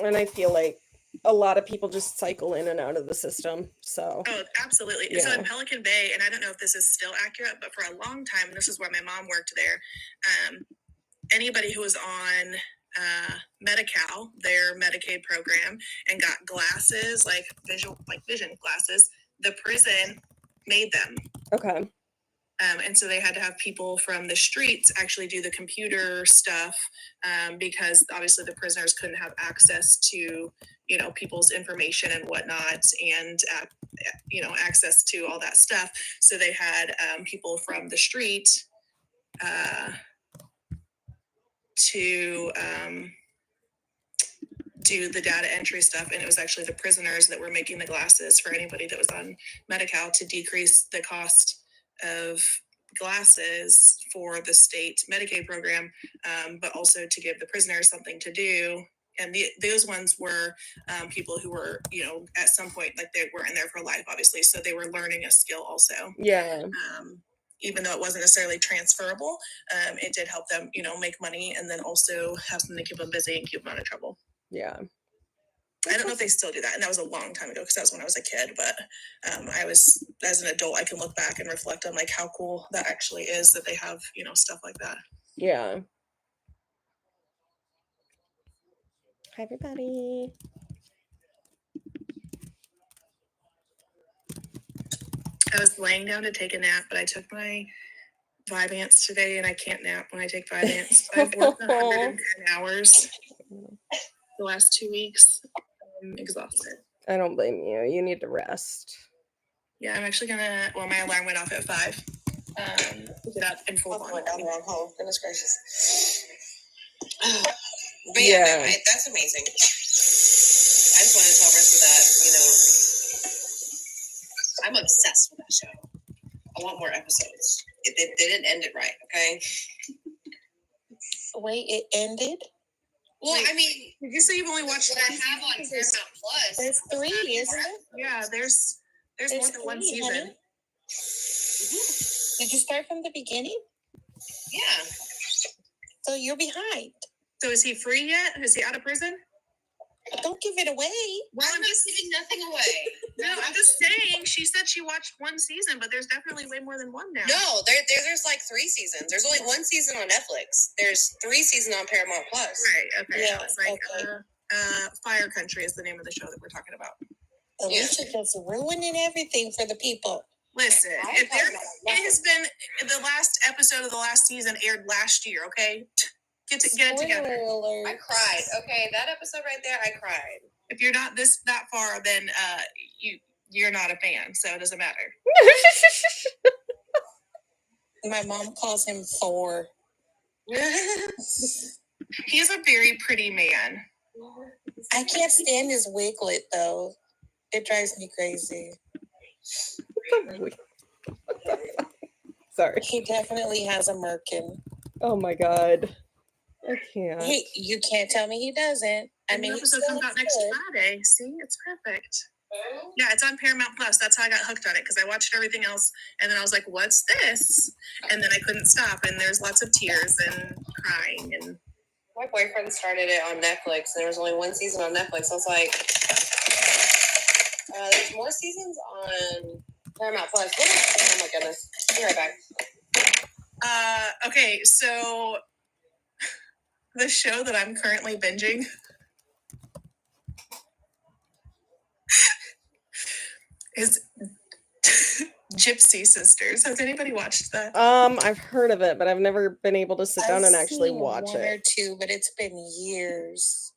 I feel like a lot of people just cycle in and out of the system. So absolutely. Yeah. So in Pelican Bay, and I don't know if this is still accurate, but for a long time, and this is where my mom worked there, anybody who was on Medi-Cal, their Medicaid program, and got glasses, like vision glasses, the prison made them. Okay. And so they had to have people from the streets actually do the computer stuff, because obviously the prisoners couldn't have access to, people's information and whatnot, and, access to all that stuff. So they had people from the street to do the data entry stuff. And it was actually the prisoners that were making the glasses for anybody that was on Medi-Cal to decrease the cost of glasses for the state Medicaid program, but also to give the prisoners something to do. And those ones were people who were, at some point, like they weren't in there for life, obviously. So they were learning a skill also. Yeah. Even though it wasn't necessarily transferable, it did help them, make money and then also have something to keep them busy and keep them out of trouble. Yeah. I don't know if they still do that. And that was a long time ago because that was when I was a kid. But I was, as an adult, I can look back and reflect on like how cool that actually is that they have, stuff like that. Yeah. Hi, everybody. I was laying down to take a nap, but I took my Vyvanse today and I can't nap when I take Vyvanse. I've worked 110 hours the last 2 weeks. I'm exhausted. I don't blame you. You need to rest. Yeah, I'm actually gonna, my alarm went off at 5. Pick it up in full on. Went down the wrong hole. Goodness gracious. But yeah, that's amazing. I just want to tell Rissa that, I'm obsessed with that show. I want more episodes. They didn't end it right, okay? Wait, it ended? Well, I mean, did you say you've only watched what I have on Paramount Plus? There's 3, isn't it? Yeah, there's more than one season. Honey. Did you start from the beginning? Yeah. So you're behind. So is he free yet? Is he out of prison? Don't give it away. Well, I'm just giving nothing away. No, I'm just saying. She said she watched one season, but there's definitely way more than one now. No, there's like 3 seasons. There's only 1 season on Netflix. There's 3 seasons on Paramount Plus. Right. Okay. Yeah, It's like Fire Country is the name of the show that we're talking about. Alicia just ruining everything for the people. Listen, it has been the last episode of the last season aired last year. Okay, get it together. Alert. I cried. Okay, that episode right there, I cried. If you're not that far, then you're not a fan, so it doesn't matter. My mom calls him Thor. He's a very pretty man. I can't stand his wiglet though. It drives me crazy. Sorry. He definitely has a merkin. Oh my god. I can't. You can't tell me he doesn't. I mean, the episode comes out next Friday. See, it's perfect. Yeah, it's on Paramount Plus. That's how I got hooked on it, because I watched everything else, and then I was like, "What's this?" And then I couldn't stop, and there's lots of tears and crying. And My boyfriend started it on Netflix, and there was only one season on Netflix. I was like, there's more seasons on Paramount Plus. Oh my goodness. Be right back. Okay, so the show that I'm currently binging is Gypsy Sisters. Has anybody watched that? I've heard of it, but I've never been able to sit down and actually watch one or it. two, but it's been years.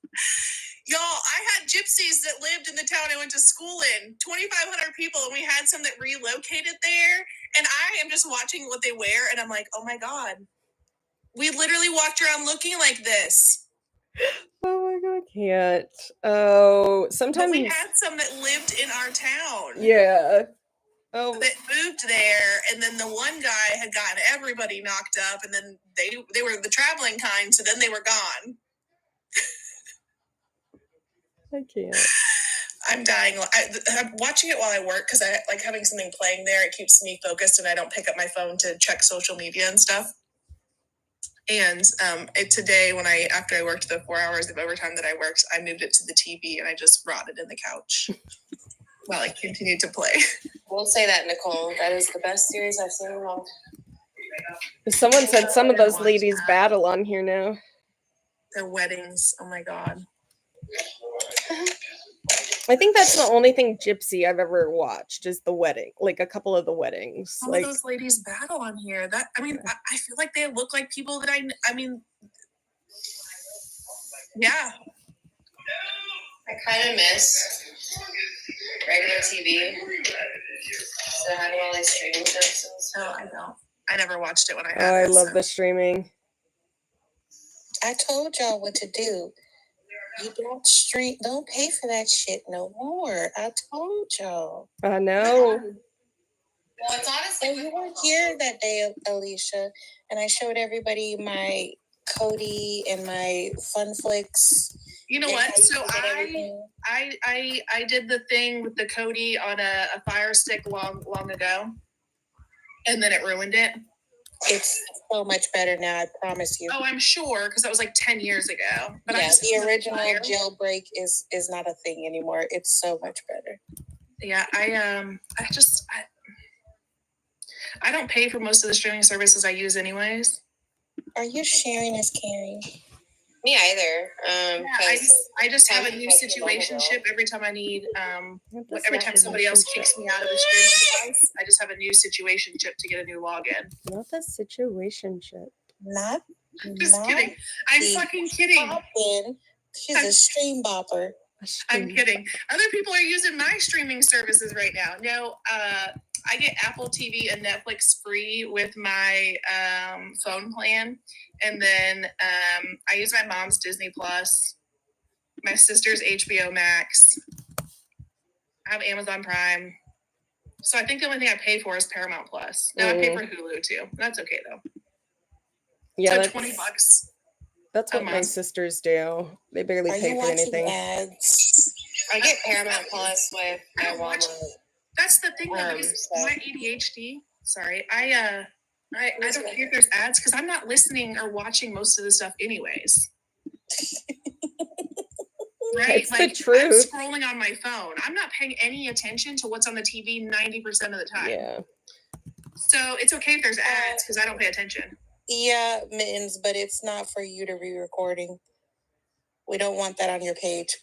Y'all, I had gypsies that lived in the town I went to school in, 2,500 people, and we had some that relocated there, and I am just watching what they wear, and I'm like, oh my God. We literally walked around looking like this. Oh my God, I can't. Oh, sometimes. But we had some that lived in our town. Yeah. Oh. That moved there, and then the one guy had gotten everybody knocked up, and then they were the traveling kind, so then they were gone. I can't. I'm dying. I'm watching it while I work because I like having something playing there. It keeps me focused, and I don't pick up my phone to check social media and stuff. And today, after I worked the 4 hours of overtime that I worked, I moved it to the TV, and I just rotted in the couch while it continued to play. We'll say that, Nicole. That is the best series I've seen in a long time. Someone said some of those ladies battle on here now. Their weddings. Oh my God. I think that's the only thing Gypsy I've ever watched is the wedding, like a couple of the weddings. Some of those ladies battle on here. I feel like they look like people that I mean, yeah. I kind of miss regular TV. So having all these streaming services. No, I don't. I never watched it when I had I it. love the streaming. I told y'all what to do. You don't pay for that shit no more. I told y'all. I know. Well, it's honestly, And you weren't here that day, Alicia, and I showed everybody my Cody and my Funflix. You know what? So I did the thing with the Cody on a Fire Stick long ago, and then it ruined it. It's so much better now, I promise you. Oh, I'm sure, because that was like 10 years ago. But yeah, the original jailbreak is not a thing anymore. It's so much better. Yeah, I don't pay for most of the streaming services I use anyways. Are you sharing is caring? Me either. I just have a new situationship every time I need. Every time somebody else kicks me out of the streaming device, I just have a new situationship to get a new login. Not the situationship. Not. Just kidding. I'm fucking kidding. She's a stream bopper. I'm kidding. Other people are using my streaming services right now. No, I get Apple TV and Netflix free with my phone plan. And then I use my mom's Disney Plus, my sister's HBO Max. I have Amazon Prime. So I think the only thing I pay for is Paramount Plus. Now I pay for Hulu too. That's okay though. Yeah, so $20. That's what my sisters do. They barely pay for anything. Ads? I get Paramount Plus with my Walmart. That's the thing though, because my ADHD. Sorry, I don't care if there's ads because I'm not listening or watching most of the stuff anyways. Right? It's the truth. I'm scrolling on my phone. I'm not paying any attention to what's on the TV 90% of the time. Yeah. So it's okay if there's ads because I don't pay attention. Yeah, Mittens, but it's not for you to be recording. We don't want that on your page.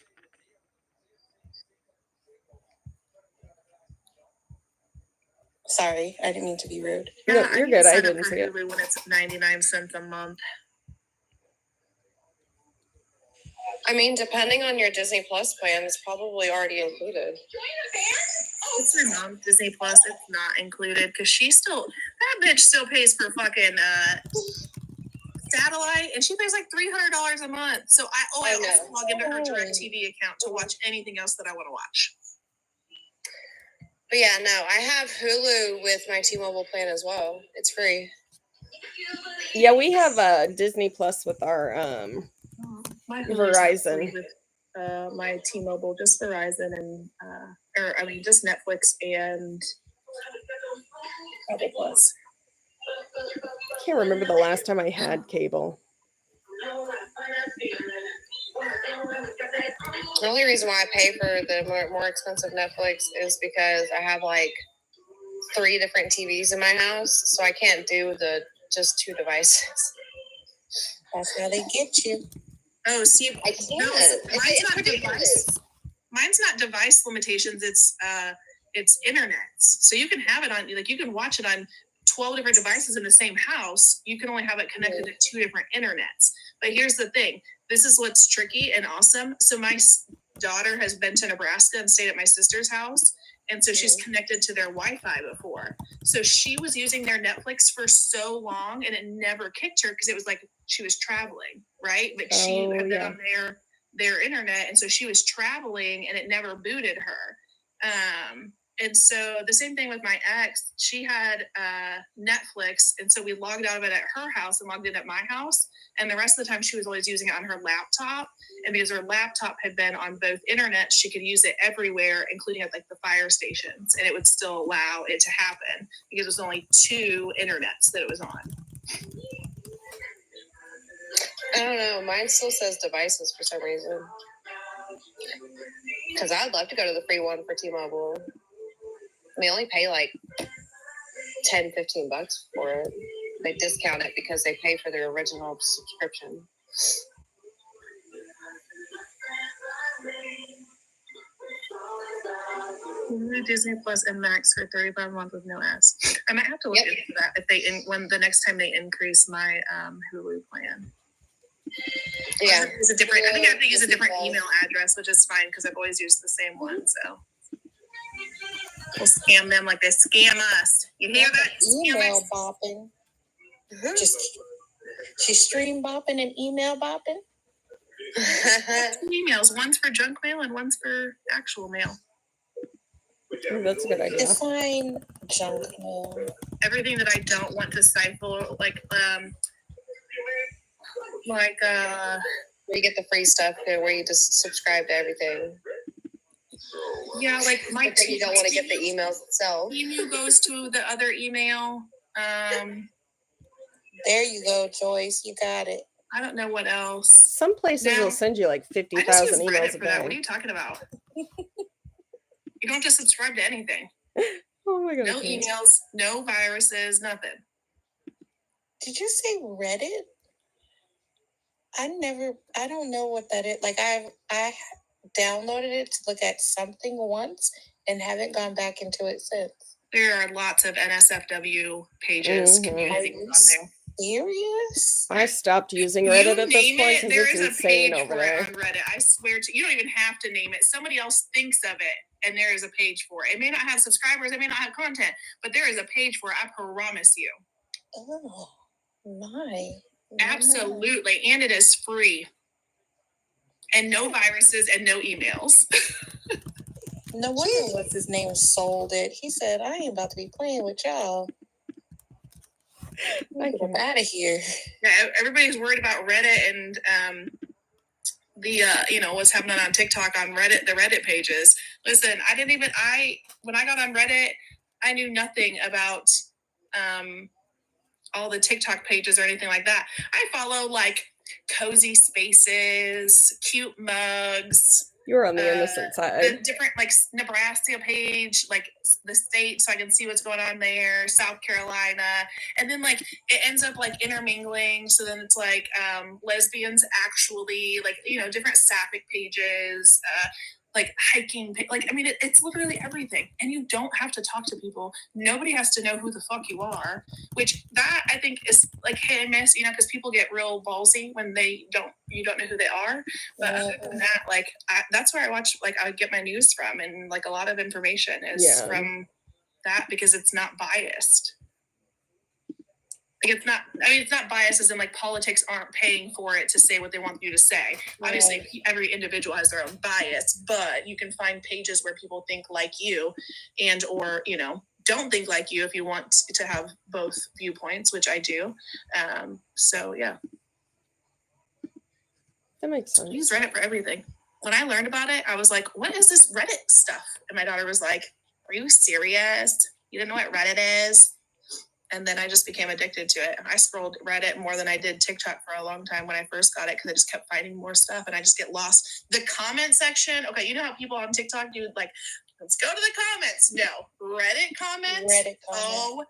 Sorry, I didn't mean to be rude. No, you're good. I didn't see it. When it's 99 cents a month. I mean, depending on your Disney Plus plan, it's probably already included. It's my mom's Disney Plus. It's not included because that bitch still pays for fucking satellite, and she pays like $300 a month. So I also log into her DirecTV account to watch anything else that I want to watch. But yeah, no, I have Hulu with my T-Mobile plan as well. It's free. Yeah, we have Disney Plus with our My Verizon. my T-Mobile, just Verizon and just Netflix and Apple Plus. I can't remember the last time I had cable. The only reason why I pay for the more expensive Netflix is because I have like 3 different TVs in my house, so I can't do the just 2 devices. That's how they get you. Oh, see, I can't. Mine's not device limitations. It's internet. So you can have it on, like, you can watch it on 12 different devices in the same house. You can only have it connected to 2 different internets. But here's the thing. This is what's tricky and awesome. So my daughter has been to Nebraska and stayed at my sister's house. And so she's connected to their Wi-Fi before. So she was using their Netflix for so long and it never kicked her because it was like she was traveling, right? But she had been on their internet. And so she was traveling and it never booted her. And so the same thing with my ex, she had Netflix. And so we logged out of it at her house and logged in at my house. And the rest of the time she was always using it on her laptop. And because her laptop had been on both internets, she could use it everywhere, including at like the fire stations. And it would still allow it to happen because it was only 2 internets that it was on. I don't know. Mine still says devices for some reason. Because I'd love to go to the free one for T-Mobile. We only pay like $10, $15 for it. They discount it because they pay for their original subscription. Disney Plus and Max for $35 a month with no ads. I might have to look into that if when the next time they increase my Hulu plan. Yeah, I think I have to use a different email address, which is fine because I've always used the same one. So we'll scam them like they scam us. You hear that? Email bopping. Just she's stream bopping and email bopping. 2 emails. One's for junk mail and one's for actual mail. Oh, that's a good idea. Define junk mail. Everything that I don't want to stifle, like where you get the free stuff, where you just subscribe to everything. Yeah, like my you don't want to get the emails itself. Email goes to the other email. There you go, Joyce. You got it. I don't know what else. Some places will send you like 50,000 emails a day. What are you talking about? You don't have to subscribe to anything. Oh my god. No emails, no viruses, nothing. Did you say Reddit? I don't know what that is. Like I downloaded it to look at something once and haven't gone back into it since. There are lots of NSFW pages, communities on there. Serious? I stopped using Reddit at this point because it's insane over there. On Reddit. I swear to you, don't even have to name it. Somebody else thinks of it, and there is a page for it. It may not have subscribers, it may not have content, but there is a page for it. I promise you. Oh my! Absolutely, and it is free, and no viruses and no emails. No wonder what's his name sold it. He said, "I ain't about to be playing with y'all. Get out of here." Yeah, everybody's worried about Reddit and what's happening on TikTok on Reddit, the Reddit pages. Listen, when I got on Reddit, I knew nothing about all the TikTok pages or anything like that. I follow like cozy spaces, cute mugs. You're on the innocent side. The different like Nebraska page, like the state, so I can see what's going on there, South Carolina. And then like it ends up like intermingling. So then it's like lesbians actually, like, different sapphic pages, like hiking, like, I mean, it's literally everything. And you don't have to talk to people. Nobody has to know who the fuck you are, which that I think is like hit and miss, because people get real ballsy when you don't know who they are. But other than that, like, that's where I get my news from. And like a lot of information is from that because it's not biased. Like it's not biased as in like politics aren't paying for it to say what they want you to say. Right. Obviously, every individual has their own bias, but you can find pages where people think like you or don't think like you if you want to have both viewpoints, which I do. So, yeah. That makes sense. Use Reddit for everything. when I learned about it, I was like, what is this Reddit stuff? And my daughter was like, are you serious? You didn't know what Reddit is? And then I just became addicted to it. I scrolled Reddit more than I did TikTok for a long time when I first got it because I just kept finding more stuff and I just get lost. The comment section, okay, you know how people on TikTok do like, let's go to the comments. No, Reddit comments. Reddit comments. Oh